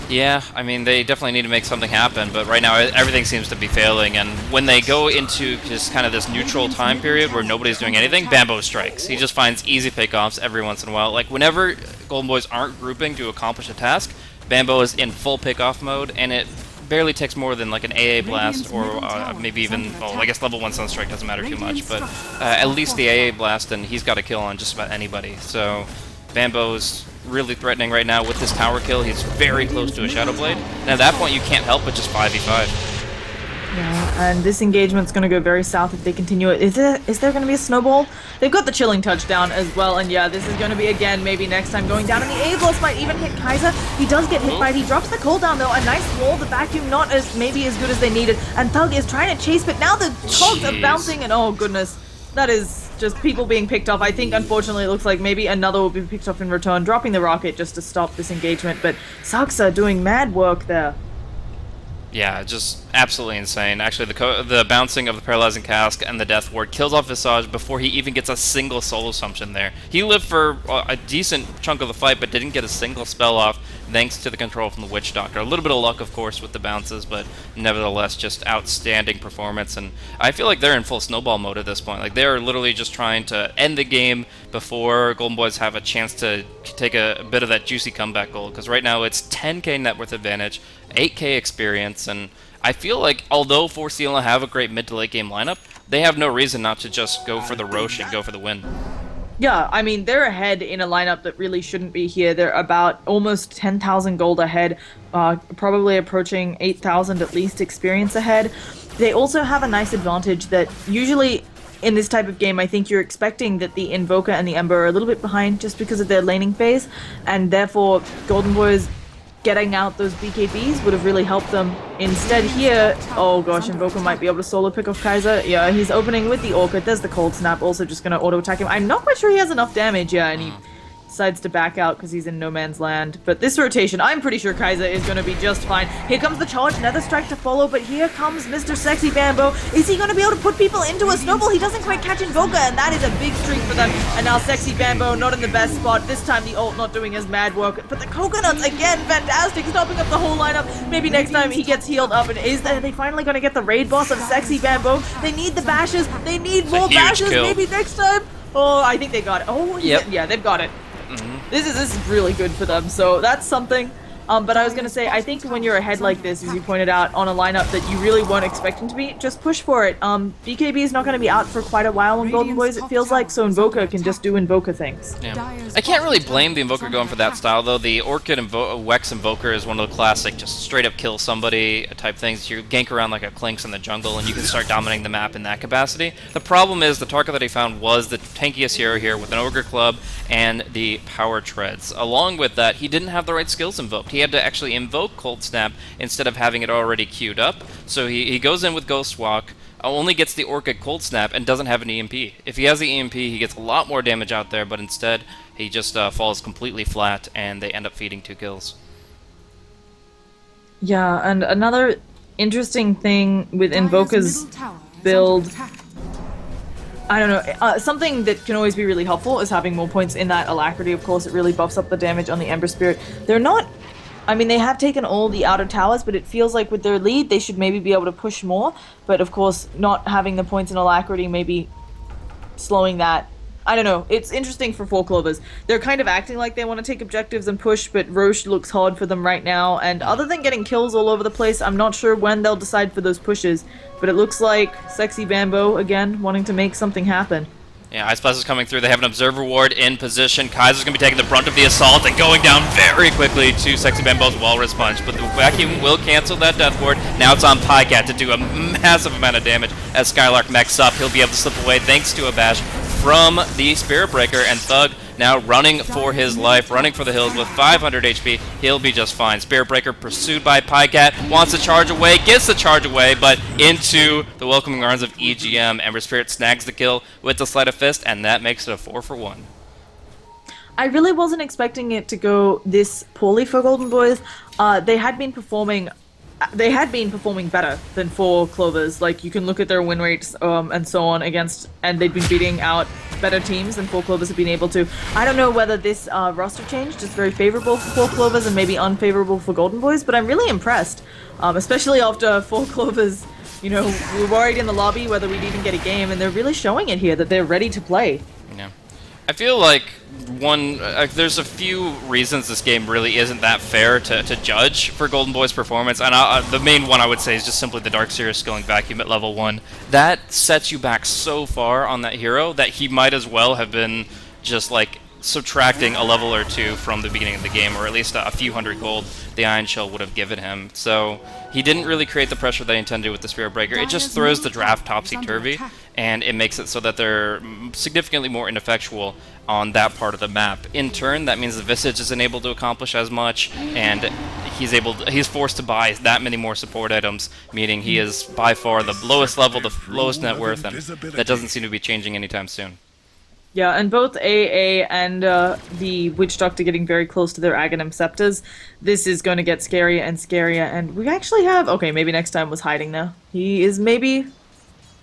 Yeah, I mean, they definitely need to make something happen, but right now everything seems to be failing, and when they go into just kind of this neutral time period where nobody's doing anything, Bambo strikes. He just finds easy pickoffs every once in a while. Like, whenever Golden Boys aren't grouping to accomplish a task, Bambo is in full pickoff mode, and it barely takes more than like an AA blast or maybe even, well, I guess level 1 Sunstrike doesn't matter too much, but at least the AA blast, and he's got a kill on just about anybody. So Bambo's really threatening right now with this tower kill. He's very close to a Shadow Blade, and at that point you can't help but just 5v5. Yeah, and this engagement's going to go very south if they continue it. Is there going to be a snowball? They've got the chilling touchdown as well, and yeah, this is going to be, again, maybe next time going down, and the A-Blast might even hit Kaiser. He does get hit by it. He drops the cooldown, though. A nice wall. The vacuum not as maybe as good as they needed, and Thug is trying to chase, but now the cogs are bouncing, and oh, goodness. That is just people being picked off. I think, unfortunately, it looks like maybe another will be picked off in return, dropping the rocket just to stop this engagement, but Saksa doing mad work there. Yeah, just absolutely insane. Actually, the bouncing of the Paralyzing Cask and the Death Ward kills off Visage before he even gets a single solo assumption there. He lived for a decent chunk of the fight, but didn't get a single spell off thanks to the control from the Witch Doctor. A little bit of luck, of course, with the bounces, but nevertheless, just outstanding performance. And I feel like they're in full snowball mode at this point. Like, they're literally just trying to end the game before Golden Boys have a chance to take a bit of that juicy comeback goal, because right now it's 10k net worth advantage, 8k experience, and I feel like although 4C&L have a great mid to late game lineup, they have no reason not to just go for the Roche and go for the win. Yeah, I mean, they're ahead in a lineup that really shouldn't be here. They're about almost 10,000 gold ahead, probably approaching 8,000 at least experience ahead. They also have a nice advantage that usually in this type of game, I think you're expecting that the Invoker and the Ember are a little bit behind just because of their laning phase, and therefore Golden Boys getting out those BKBs would have really helped them. Instead here, oh gosh, Invoker might be able to solo pick off Kaiser. Yeah, he's opening with the Orchid. There's the Cold Snap, also just going to auto-attack him. I'm not quite sure he has enough damage, yeah, and he decides to back out because he's in no man's land. But this rotation, I'm pretty sure Kaiser is going to be just fine. Here comes the charge, Nether Strike to follow, but here comes Mr. Sexy Bambo. Is he going to be able to put people into a snowball? He doesn't quite catch Invoker, and that is a big streak for them. And now Sexy Bambo not in the best spot. This time the ult not doing his mad work. But the Coconuts, again, fantastic, stopping up the whole lineup. Maybe next time he gets healed up. And are they finally going to get the raid boss of Sexy Bambo? They need the bashes. They need more bashes. Kill. Maybe next time. Oh, I think they got it. Oh, yep. Yeah, they've got it. This is really good for them, so that's something. But I was going to say, I think when you're ahead like this, as you pointed out, on a lineup that you really weren't expecting to be, just push for it. BKB is not going to be out for quite a while on Golden Boys, it feels like, so Invoker can just do Invoker things. Yeah. I can't really blame the Invoker going for that style, though. The Orchid Wex Invoker is one of the classic, just straight up kill somebody type things. You gank around like a Clinks in the jungle, and you can start dominating the map in that capacity. The problem is, the target that he found was the tankiest hero here with an Ogre Club and the Power Treads. Along with that, he didn't have the right skills invoked. He had to actually invoke Cold Snap instead of having it already queued up. So he goes in with Ghost Walk, only gets the Orchid Cold Snap, and doesn't have an EMP. If he has the EMP, he gets a lot more damage out there, but instead, he just falls completely flat, and they end up feeding 2 kills. Yeah, and another interesting thing with Invoker's build, I don't know, something that can always be really helpful is having more points in that Alacrity. Of course, it really buffs up the damage on the Ember Spirit. They're not, I mean, they have taken all the outer towers, but it feels like with their lead, they should maybe be able to push more. But of course, not having the points in Alacrity, maybe slowing that. I don't know. It's interesting for 4 Clovers. They're kind of acting like they want to take objectives and push, but Roche looks hard for them right now. And other than getting kills all over the place, I'm not sure when they'll decide for those pushes. But it looks like Sexy Bambo, again, wanting to make something happen. Yeah, Ice Blast is coming through. They have an Observer Ward in position. Kaiser's going to be taking the brunt of the assault and going down very quickly to Sexy Bambo's Walrus Punch. But the Vacuum will cancel that Death Ward. Now it's on Pycat to do a massive amount of damage. As Skylark mechs up, he'll be able to slip away thanks to a bash from the Spirit Breaker, and Thug now running for his life, running for the hills with 500 HP. He'll be just fine. Spirit Breaker pursued by Pycat, wants to charge away, gets the charge away, but into the welcoming arms of EGM. Ember Spirit snags the kill with the Sleight of Fist, and that makes it a 4-for-1. I really wasn't expecting it to go this poorly for Golden Boys. They had been performing better than 4 Clovers. Like, you can look at their win rates and so on against, and they've been beating out better teams than 4 Clovers have been able to. I don't know whether this roster change is very favorable for 4 Clovers and maybe unfavorable for Golden Boys, but I'm really impressed, especially after 4 Clovers, you know, we were worried in the lobby whether we'd even get a game, and they're really showing it here that they're ready to play. Yeah. I feel like there's a few reasons this game really isn't that fair to judge for Golden Boy's performance, and the main one I would say is just simply the Darkseer skilling vacuum at level 1. That sets you back so far on that hero that he might as well have been just like subtracting a level or two from the beginning of the game, or at least a few hundred gold the Iron Shell would have given him. So he didn't really create the pressure that he intended with the Spirit Breaker. It just throws the draft topsy-turvy, and it makes it so that they're significantly more ineffectual on that part of the map. In turn, that means the Visage isn't able to accomplish as much, and he's forced to buy that many more support items, meaning he is by far the lowest level, the lowest net worth, and that doesn't seem to be changing anytime soon. Yeah, and both AA and the Witch Doctor getting very close to their Aghanim Scepters. This is going to get scarier and scarier, and we actually have... Okay, maybe next time was hiding now. He is maybe...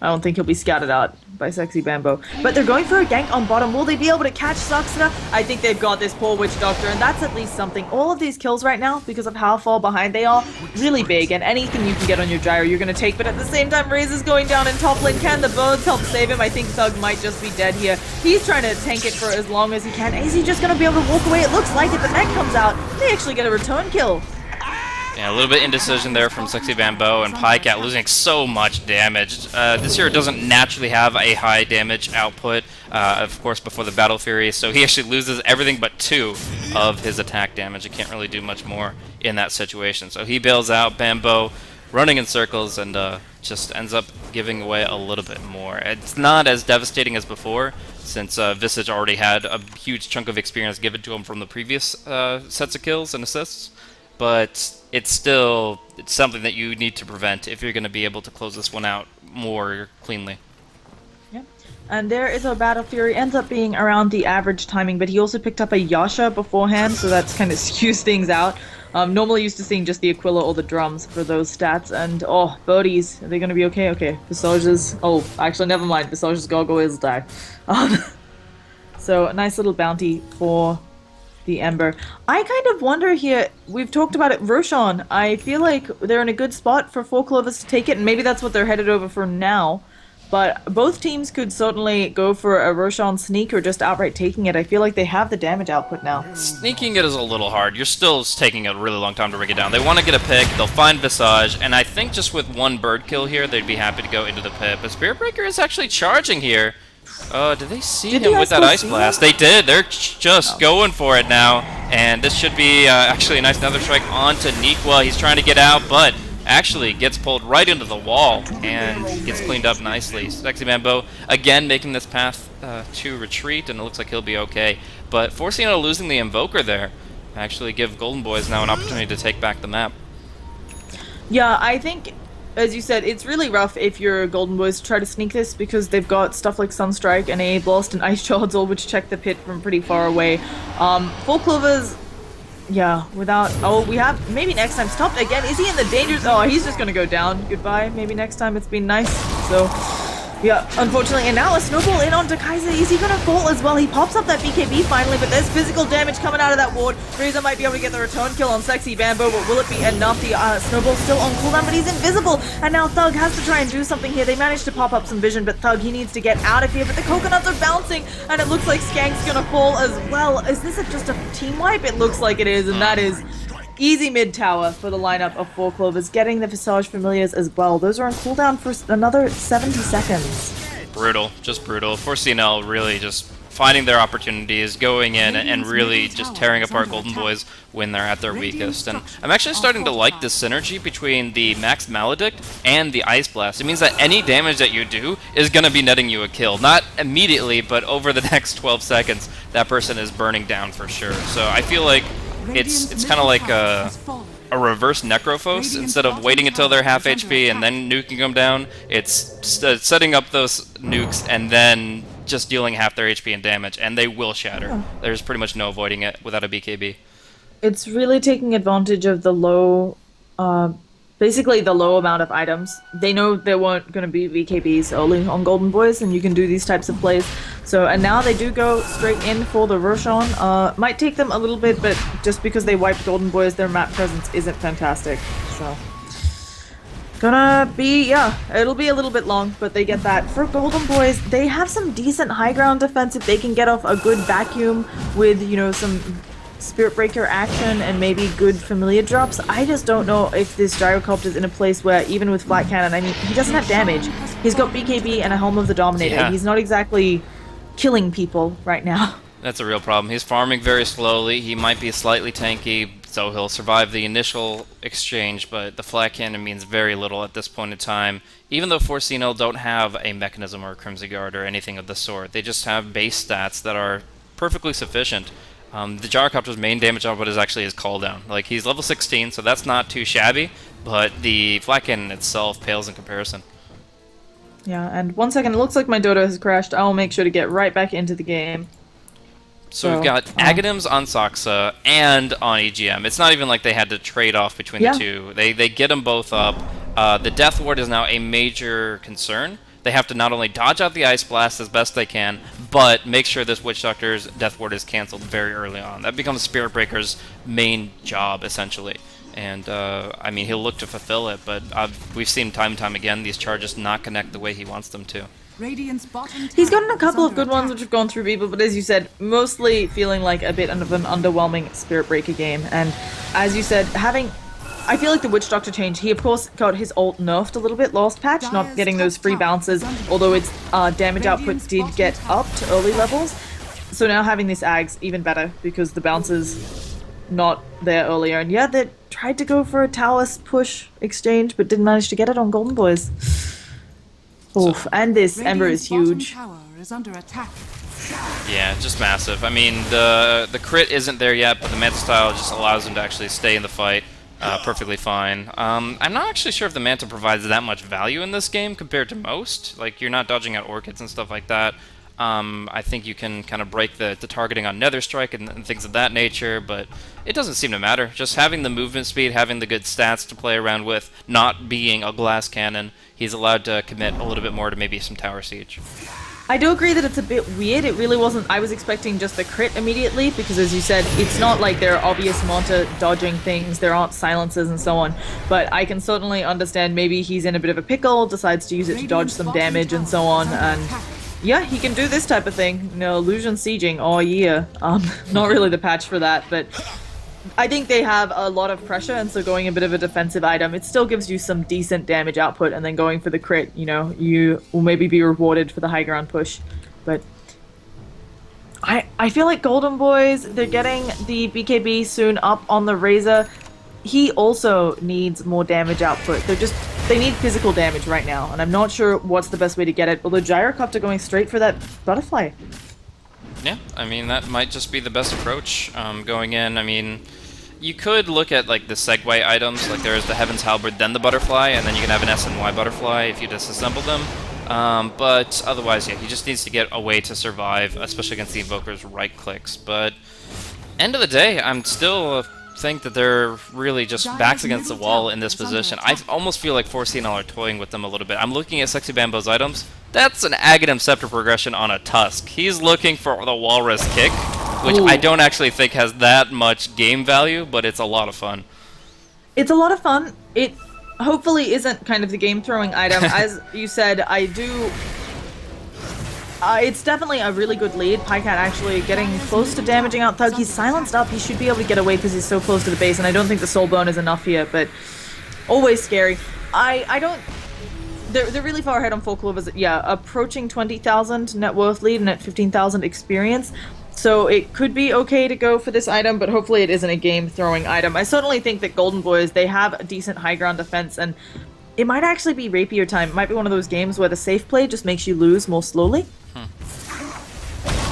I don't think he'll be scouted out by Sexy Bambo. But they're going for a gank on bottom. Will they be able to catch Suxna? I think they've got this poor Witch Doctor, and that's at least something. All of these kills right now, because of how far behind they are, really big, and anything you can get on your gyro, you're going to take. But at the same time, Razor's going down in top lane. Can the birds help save him? I think Thug might just be dead here. He's trying to tank it for as long as he can. Is he just going to be able to walk away? It looks like it. The mech comes out. They actually get a return kill. Yeah, a little bit indecision there from Sexy Bambo, and Pycat losing so much damage. This hero doesn't naturally have a high damage output, of course, before the Battle Fury, so he actually loses everything but 2 of his attack damage. He can't really do much more in that situation. So he bails out, Bambo running in circles, and just ends up giving away a little bit more. It's not as devastating as before, since Visage already had a huge chunk of experience given to him from the previous sets of kills and assists. But it's something that you need to prevent if you're going to be able to close this one out more cleanly. Yeah. And there is a Battle Fury, ends up being around the average timing, but he also picked up a Yasha beforehand, so that's kind of skews things out. Normally used to seeing just the Aquila or the drums for those stats, and oh, Birdies, are they going to be okay? Okay, Visage's... Oh, actually, never mind, Visage's gargoyles die. So, a nice little bounty for the Ember. I kind of wonder here, we've talked about it, Roshan. I feel like they're in a good spot for 4 Clovers to take it, and maybe that's what they're headed over for now. But both teams could certainly go for a Roshan sneak or just outright taking it. I feel like they have the damage output now. Sneaking it is a little hard. You're still taking a really long time to bring it down. They want to get a pick, they'll find Visage, and I think just with 1 bird kill here, they'd be happy to go into the pit. But Spirit Breaker is actually charging here. Did they see him with that Ice Blast? They did. They're just going for it now. And this should be actually a nice Nether Strike onto Nikwa. He's trying to get out, but actually gets pulled right into the wall and gets cleaned up nicely. Sexy Bambo, again, making this path to retreat, and it looks like he'll be okay. But 4C&L losing the Invoker there actually give Golden Boys now an opportunity to take back the map. Yeah, I think... As you said, it's really rough if you're Golden Boys to try to sneak this because they've got stuff like Sunstrike and AA Blast and Ice Shards, all which check the pit from pretty far away. 4 Clovers, yeah, without... Oh, we have... Maybe next time. Stopped again. Is he in the dangers? Oh, he's just gonna go down. Goodbye. Maybe next time. It's been nice. So... Yeah, unfortunately, and now a snowball in onto Kaiser. Is he gonna fall as well? He pops up that BKB finally, but there's physical damage coming out of that ward. Razor might be able to get the return kill on Sexy Bambo, but will it be enough? The snowball's still on cooldown, but he's invisible. And now Thug has to try and do something here. They managed to pop up some vision, but Thug, he needs to get out of here. But the coconuts are bouncing, and it looks like Skank's gonna fall as well. Is this just a team wipe? It looks like it is, and that is... Easy mid-tower for the lineup of 4 Clovers, getting the Visage Familiars as well. Those are on cooldown for another 70 seconds. Brutal, just brutal. 4C&L really just finding their opportunities, going in and really just tearing apart Golden Boys when they're at their weakest. And I'm actually starting to like this synergy between the Max Maledict and the Ice Blast. It means that any damage that you do is going to be netting you a kill. Not immediately, but over the next 12 seconds, that person is burning down for sure. So I feel like it's kind of like a reverse Necrophos. Instead of waiting until they're half HP and then nuking them down, it's setting up those nukes and then just dealing half their HP and damage, and they will shatter. There's pretty much no avoiding it without a BKB. It's really taking advantage of the low, basically the low amount of items. They know there weren't going to be VKBs early on Golden Boys, and you can do these types of plays. So, and now they do go straight in for the Roshan. Might take them a little bit, but just because they wiped Golden Boys, their map presence isn't fantastic. So, gonna be, yeah, it'll be a little bit long, but they get that. For Golden Boys, they have some decent high ground defense if they can get off a good vacuum with, you know, some Spirit Breaker action and maybe good Familiar drops. I just don't know if this Gyrocopter's in a place where, even with Flat Cannon, I mean, he doesn't have damage. He's got BKB and a Helm of the Dominator. Yeah. He's not exactly killing people right now. That's a real problem. He's farming very slowly. He might be slightly tanky, so he'll survive the initial exchange, but the Flat Cannon means very little at this point in time. Even though 4C&L don't have a Mechanism or a Crimson Guard or anything of the sort, they just have base stats that are perfectly sufficient. The Gyrocopter's main damage output is actually his call down. Like, he's level 16, so that's not too shabby, but the Flat Cannon itself pales in comparison. Yeah, and 1 second, it looks like my Dodo has crashed. I will make sure to get right back into the game. So we've got Aghanim's on Soxa and on EGM. It's not even like they had to trade off between the two. They get them both up. The Death Ward is now a major concern. They have to not only dodge out the Ice Blast as best they can, but make sure this Witch Doctor's Death Ward is cancelled very early on. That becomes Spirit Breaker's main job, essentially. And, I mean, he'll look to fulfill it, but we've seen time and time again these charges not connect the way he wants them to. He's gotten a couple of good ones which have gone through people, but as you said, mostly feeling like a bit of an underwhelming Spirit Breaker game. And as you said, I feel like the Witch Doctor change, he of course got his ult nerfed a little bit last patch, not getting those free bounces, although its damage output did get up to early levels. So now having this Ags, even better, because the bounces not there earlier. And yeah, they tried to go for a Taoist push exchange, but didn't manage to get it on Golden Boys. Oof, and this Ember is huge. Yeah, just massive. I mean, the crit isn't there yet, but the Manta style just allows him to actually stay in the fight perfectly fine. I'm not actually sure if the Manta provides that much value in this game compared to most. Like, you're not dodging out Orchids and stuff like that. I think you can kind of break the targeting on Nether Strike and things of that nature, but it doesn't seem to matter. Just having the movement speed, having the good stats to play around with, not being a glass cannon, he's allowed to commit a little bit more to maybe some tower siege. I do agree that it's a bit weird. It really wasn't. I was expecting just the crit immediately because, as you said, it's not like there are obvious Manta dodging things. There aren't silences and so on. But I can certainly understand maybe he's in a bit of a pickle, decides to use it to dodge some damage and so on. And yeah, he can do this type of thing. You know, illusion sieging. Oh yeah. Not really the patch for that, but I think they have a lot of pressure, and so going a bit of a defensive item, it still gives you some decent damage output, and then going for the crit, you know, you will maybe be rewarded for the high ground push. But I feel like Golden Boys, they're getting the BKB soon up on the Razor. He also needs more damage output. They need physical damage right now, and I'm not sure what's the best way to get it, although Gyrocopter going straight for that butterfly. Yeah, I mean, that might just be the best approach going in. I mean, you could look at, like, the segue items, like there is the Heaven's Halberd, then the Butterfly, and then you can have an S and Y Butterfly if you disassemble them. But otherwise, yeah, he just needs to get a way to survive, especially against the Invoker's right clicks. But end of the day, I'm still think that they're really just backs against the wall in this position. I almost feel like 4C&L are toying with them a little bit. I'm looking at Sexy Bambo's items. That's an Aghanim Scepter progression on a Tusk. He's looking for the Walrus Kick, which I don't actually think has that much game value, but it's a lot of fun. It's a lot of fun. It hopefully isn't kind of the game-throwing item. As you said, I do... it's definitely a really good lead. Pycat actually getting close to damaging out Thug. He's silenced up. He should be able to get away because he's so close to the base, and I don't think the Soul Bone is enough here, but always scary. I don't... They're really far ahead on Full Clovers. Yeah, approaching 20,000 net worth lead and at 15,000 experience. So it could be okay to go for this item, but hopefully it isn't a game-throwing item. I certainly think that Golden Boys, they have a decent high ground defense, and it might actually be rapier time. It might be one of those games where the safe play just makes you lose more slowly.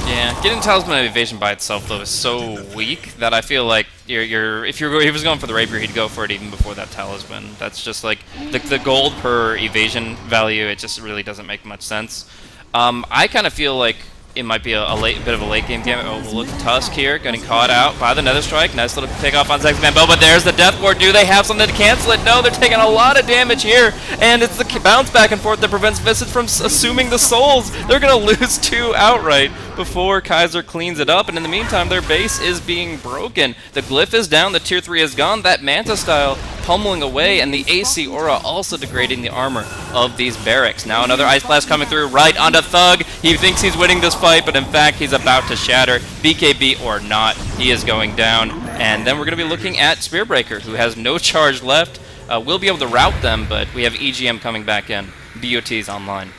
Yeah, getting Talisman of Evasion by itself, though, is so weak that I feel like if he was going for the Rapier, he'd go for it even before that Talisman. That's just like the gold per evasion value. It just really doesn't make much sense. I kind of feel like it might be a bit of a late game game. Oh, we'll look at Tusk here, getting caught out by the Nether Strike. Nice little takeoff on Sexy Bambo, but there's the Death Ward. Do they have something to cancel it? No, they're taking a lot of damage here, and it's the bounce back and forth that prevents Viscid from assuming the souls. They're going to lose 2 outright before Kaiser cleans it up, and in the meantime, their base is being broken. The Glyph is down, the Tier 3 is gone. That Manta style pummeling away, and the AC Aura also degrading the armor of these barracks. Now another Ice Blast coming through right onto Thug. He thinks he's winning this fight, but in fact he's about to shatter. BKB or not, he is going down. And then we're going to be looking at Spearbreaker, who has no charge left. We'll be able to route them, but we have EGM coming back in. BOT's online.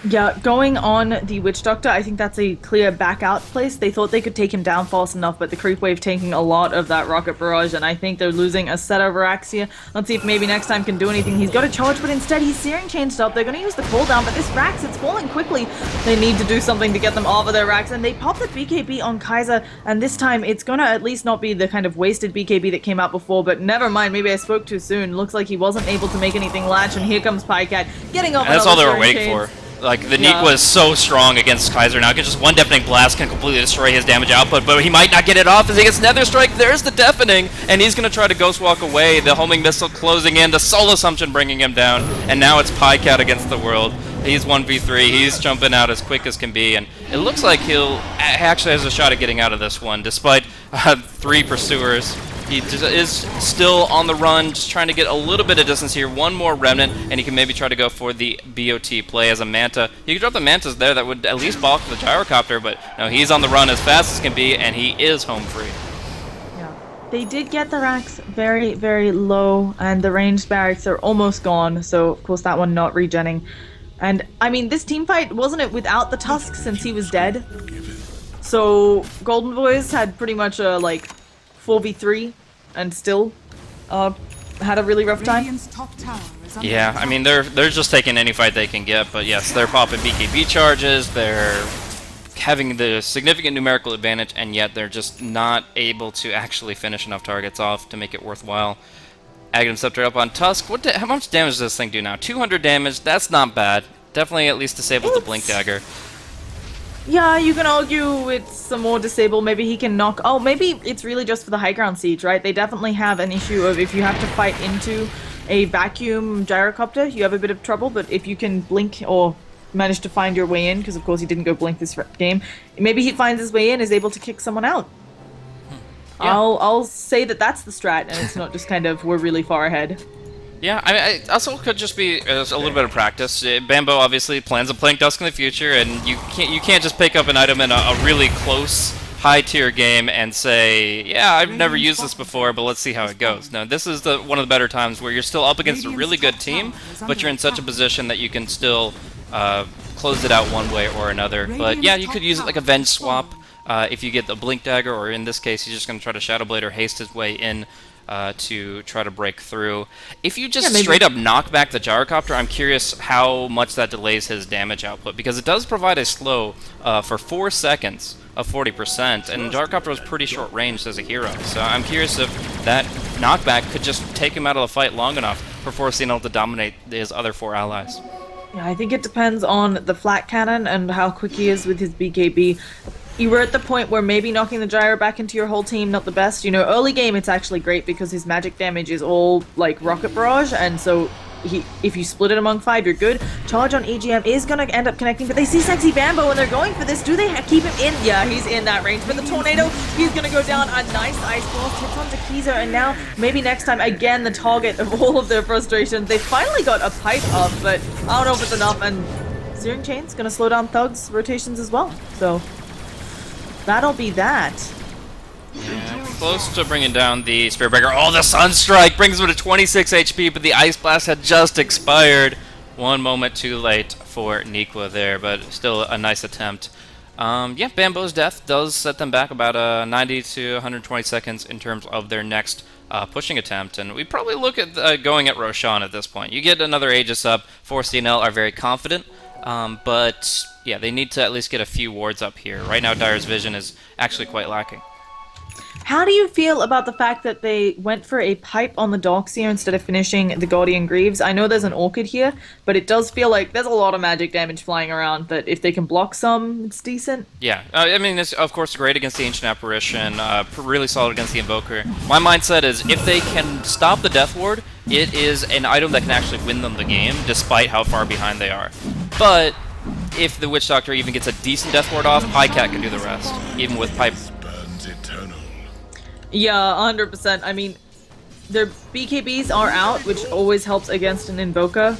Yeah, going on the Witch Doctor, I think that's a clear back out place. They thought they could take him down fast enough, but the Creep Wave taking a lot of that Rocket Barrage, and I think they're losing a set of racks here. Let's see if maybe next time can do anything. He's got a charge, but instead he's Searing Chained up. They're going to use the cooldown, but this Rax, it's falling quickly. They need to do something to get them off of their racks, and they pop the BKB on Kaiser, and this time it's going to at least not be the kind of wasted BKB that came out before, but never mind, maybe I spoke too soon. Looks like he wasn't able to make anything latch, and here comes Pycat getting off. And that's all they were waiting for. Like, the Neeko is so strong against Kaiser now. Just one Deafening Blast can completely destroy his damage output, but he might not get it off as he gets Nether Strike. There's the Deafening, and he's going to try to Ghost Walk away. The Homing Missile closing in, the Soul Assumption bringing him down, and now it's Pycat against the world. He's 1v3. He's jumping out as quick as can be, and it looks like he'll actually has a shot at getting out of this one, despite 3 pursuers. He just is still on the run, just trying to get a little bit of distance here. One more Remnant, and he can maybe try to go for the BOT play as a Manta. You could drop the Mantas there, that would at least balk the Gyrocopter, but no, he's on the run as fast as can be, and he is home free. Yeah. They did get the racks very, very low, and the ranged barracks are almost gone, so of course that one not regenning. And, I mean, this team fight, wasn't it without the Tusk since he was dead? So, Golden Boys had pretty much a, 4v3 and still had a really rough time. Yeah, I mean, they're just taking any fight they can get, but yes, they're popping BKB charges, they're having the significant numerical advantage, and yet they're just not able to actually finish enough targets off to make it worthwhile. Aghanim Scepter up on Tusk. How much damage does this thing do now? 200 damage, that's not bad. Definitely at least disables the Blink Dagger. Yeah, you can argue it's some more disable. Maybe he can knock... Oh, maybe it's really just for the high ground siege, right? They definitely have an issue of if you have to fight into a vacuum gyrocopter, you have a bit of trouble, but if you can blink or manage to find your way in, because of course he didn't go blink this game, maybe he finds his way in, is able to kick someone out. Yeah. I'll say that that's the strat, and it's not just kind of, we're really far ahead. Yeah, I also could just be a little bit of practice. Bambo obviously plans on playing Dusk in the future, and you can't just pick up an item in a really close, high-tier game and say, yeah, I've never used this before, but let's see how it goes. No, this is one of the better times where you're still up against a really good team, but you're in such a position that you can still close it out one way or another. But yeah, you could use it like a Venge swap if you get the Blink Dagger, or in this case, he's just going to try to Shadow Blade or haste his way in to try to break through. If you just straight up knock back the Gyrocopter, I'm curious how much that delays his damage output, because it does provide a slow for 4 seconds of 40%, and Gyrocopter was pretty short range as a hero, so I'm curious if that knockback could just take him out of the fight long enough for 4C&L to dominate his other 4 allies. Yeah, I think it depends on the flat cannon and how quick he is with his BKB. You were at the point where maybe knocking the gyro back into your whole team, not the best. You know, early game it's actually great because his magic damage is all like rocket barrage, and so if you split it among 5, you're good. Charge on EGM is gonna end up connecting, but they see Sexy Bambo and they're going for this. Do they keep him in? Yeah, he's in that range, but the Tornado, he's gonna go down. A nice Ice Blast hits onto Kiza, and now maybe next time, again, the target of all of their frustrations. They finally got a pipe up, but I don't know if it's enough, and Searing Chain's gonna slow down Thug's rotations as well, so that'll be that. Yeah, close to bringing down the Spearbreaker. Oh, the Sunstrike brings him to 26 HP, but the Ice Blast had just expired. One moment too late for Neeko there, but still a nice attempt. Yeah, Bambo's death does set them back about 90 to 120 seconds in terms of their next pushing attempt, and we probably look at going at Roshan at this point. You get another Aegis up. 4C&L are very confident, but yeah, they need to at least get a few wards up here. Right now, Dire's vision is actually quite lacking. How do you feel about the fact that they went for a pipe on the docks here instead of finishing the Guardian Greaves? I know there's an Orchid here, but it does feel like there's a lot of magic damage flying around, that if they can block some, it's decent. Yeah, I mean, it's of course great against the Ancient Apparition, really solid against the Invoker. My mindset is if they can stop the Death Ward, it is an item that can actually win them the game, despite how far behind they are. But if the Witch Doctor even gets a decent Death Ward off, Pycat can do the rest, even with Pipe. Yeah, 100%. I mean, Their BKBs are out, which always helps against an Invoker.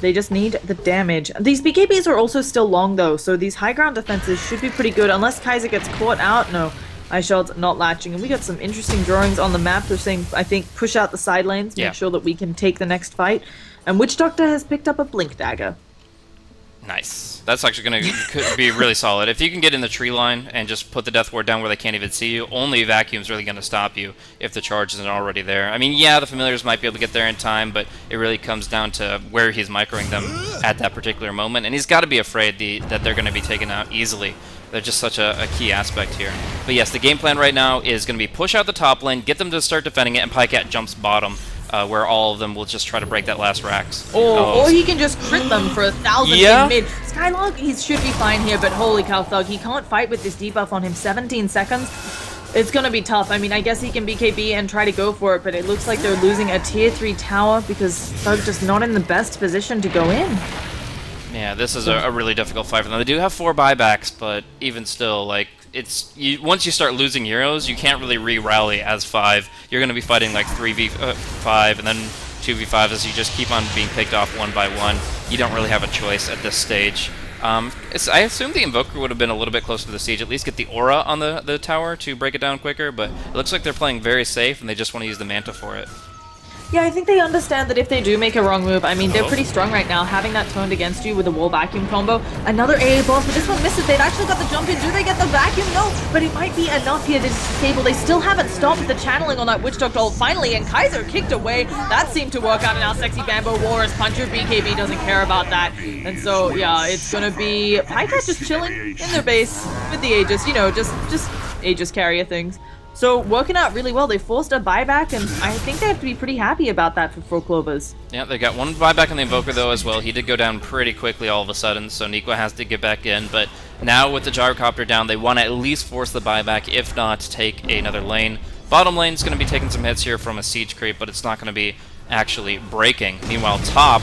They just need the damage. These BKBs are also still long though, so these high ground defenses should be pretty good unless Kaiser gets caught out. No, iShield's not latching. And we got some interesting drawings on the map. They're saying, I think, push out the side lanes, make sure that we can take the next fight. And Witch Doctor has picked up a Blink Dagger. Nice. That's actually going to be really solid. If you can get in the tree line and just put the Death Ward down where they can't even see you, only Vacuum's really going to stop you if the charge isn't already there. I mean, yeah, the Familiars might be able to get there in time, but it really comes down to where he's microing them at that particular moment. And he's got to be afraid that they're going to be taken out easily. They're just such a key aspect here. But yes, the game plan right now is going to be push out the top lane, get them to start defending it, and Pycat jumps bottom. Where all of them will just try to break that last Rax. Or he can just crit them for 1,000 in mid. Skylog, he should be fine here, but holy cow, Thug, he can't fight with this debuff on him. 17 seconds. It's gonna be tough. I mean, I guess he can BKB and try to go for it, but it looks like they're losing a tier 3 tower because Thug just not in the best position to go in. Yeah, this is a really difficult fight for them. They do have 4 buybacks, but even still, like, once you start losing heroes, you can't really re-rally as 5. You're going to be fighting like 3v5 and then 2v5 as you just keep on being picked off one by one. You don't really have a choice at this stage. I assume the Invoker would have been a little bit closer to the siege, at least get the aura on the tower to break it down quicker, but it looks like they're playing very safe and they just want to use the Manta for it. Yeah, I think they understand that if they do make a wrong move, I mean, they're pretty strong right now, having that turned against you with a wall vacuum combo. Another AA boss, but this one misses. They've actually got the jump in. Do they get the vacuum? No, but it might be enough here to disable. They still haven't stopped the channeling on that Witch Doctor ult finally, and Kaiser kicked away. That seemed to work out, and now Sexy Bamboo Walrus Puncher BKB doesn't care about that. And so, yeah, it's gonna be Pycat just chilling in their base with the Aegis, you know, just Aegis carrier things. So, working out really well. They forced a buyback, and I think they have to be pretty happy about that for 4 Clovers. Yeah, they got one buyback on the Invoker, though, as well. He did go down pretty quickly all of a sudden, so Niqua has to get back in. But now with the Gyrocopter down, they want to at least force the buyback, if not take another lane. Bottom lane's going to be taking some hits here from a siege creep, but it's not going to be actually breaking. Meanwhile, top,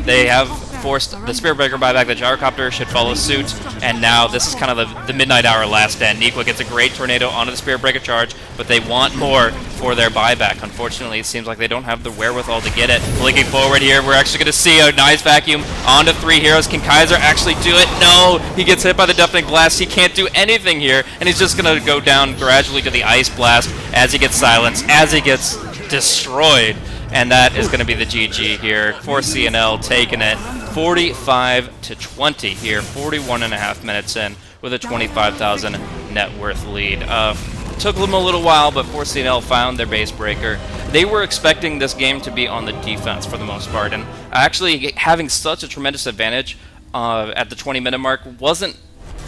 they have forced the Spirit Breaker buyback. The Gyrocopter should follow suit, and now this is kind of the midnight hour last stand. Niqua gets a great tornado onto the Spirit Breaker charge, but they want more for their buyback. Unfortunately, it seems like they don't have the wherewithal to get it. Blinking forward here, we're actually going to see a nice vacuum onto 3 heroes. Can Kaiser actually do it? No! He gets hit by the Deafening Blast. He can't do anything here, and he's just going to go down gradually to the Ice Blast as he gets silenced, as he gets destroyed. And that is going to be the GG here. 4C&L taking it 45-20 here, 41.5 minutes in with a 25,000 net worth lead. Took them a little while, but 4C&L found their base breaker. They were expecting this game to be on the defense for the most part, and actually having such a tremendous advantage at the 20-minute mark wasn't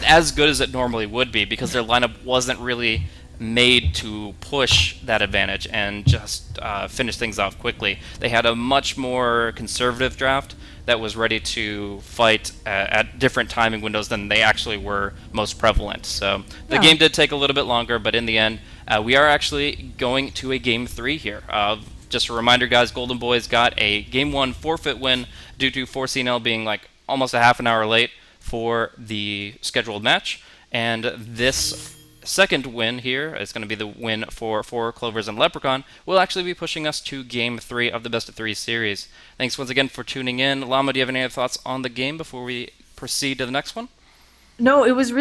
as good as it normally would be because their lineup wasn't really made to push that advantage and just finish things off quickly. They had a much more conservative draft that was ready to fight at different timing windows than they actually were most prevalent. So the game did take a little bit longer, but in the end, we are actually going to a Game 3 here. Just a reminder, guys, Golden Boys got a Game 1 forfeit win due to 4C&L being like almost a half an hour late for the scheduled match, and this second win here is going to be the win for 4 Clovers and Leprechaun. Will actually be pushing us to Game 3 of the Best of 3 series. Thanks once again for tuning in. Llama, do you have any other thoughts on the game before we proceed to the next one? No, it was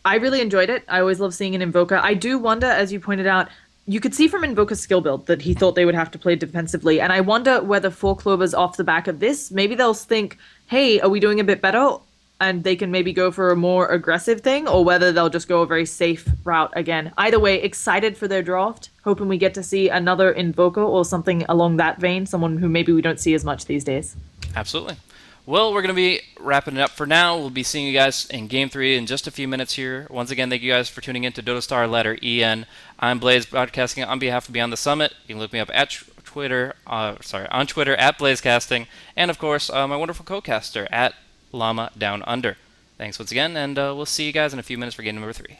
I really enjoyed it. I always love seeing an Invoker. I do wonder, as you pointed out, you could see from Invoker's skill build that he thought they would have to play defensively, and I wonder whether 4 Clovers off the back of this, maybe they'll think, hey, are we doing a bit better? And they can maybe go for a more aggressive thing, or whether they'll just go a very safe route again. Either way, excited for their draft, hoping we get to see another Invoker or something along that vein, someone who maybe we don't see as much these days. Absolutely. Well, we're going to be wrapping it up for now. We'll be seeing you guys in Game 3 in just a few minutes here. Once again, thank you guys for tuning in to Dota Star letter EN. I'm Blaze, broadcasting on behalf of Beyond the Summit. You can look me up at Twitter, on Twitter at BlazeCasting, and of course, my wonderful co-caster at Llama Down Under. Thanks once again, and we'll see you guys in a few minutes for game number 3.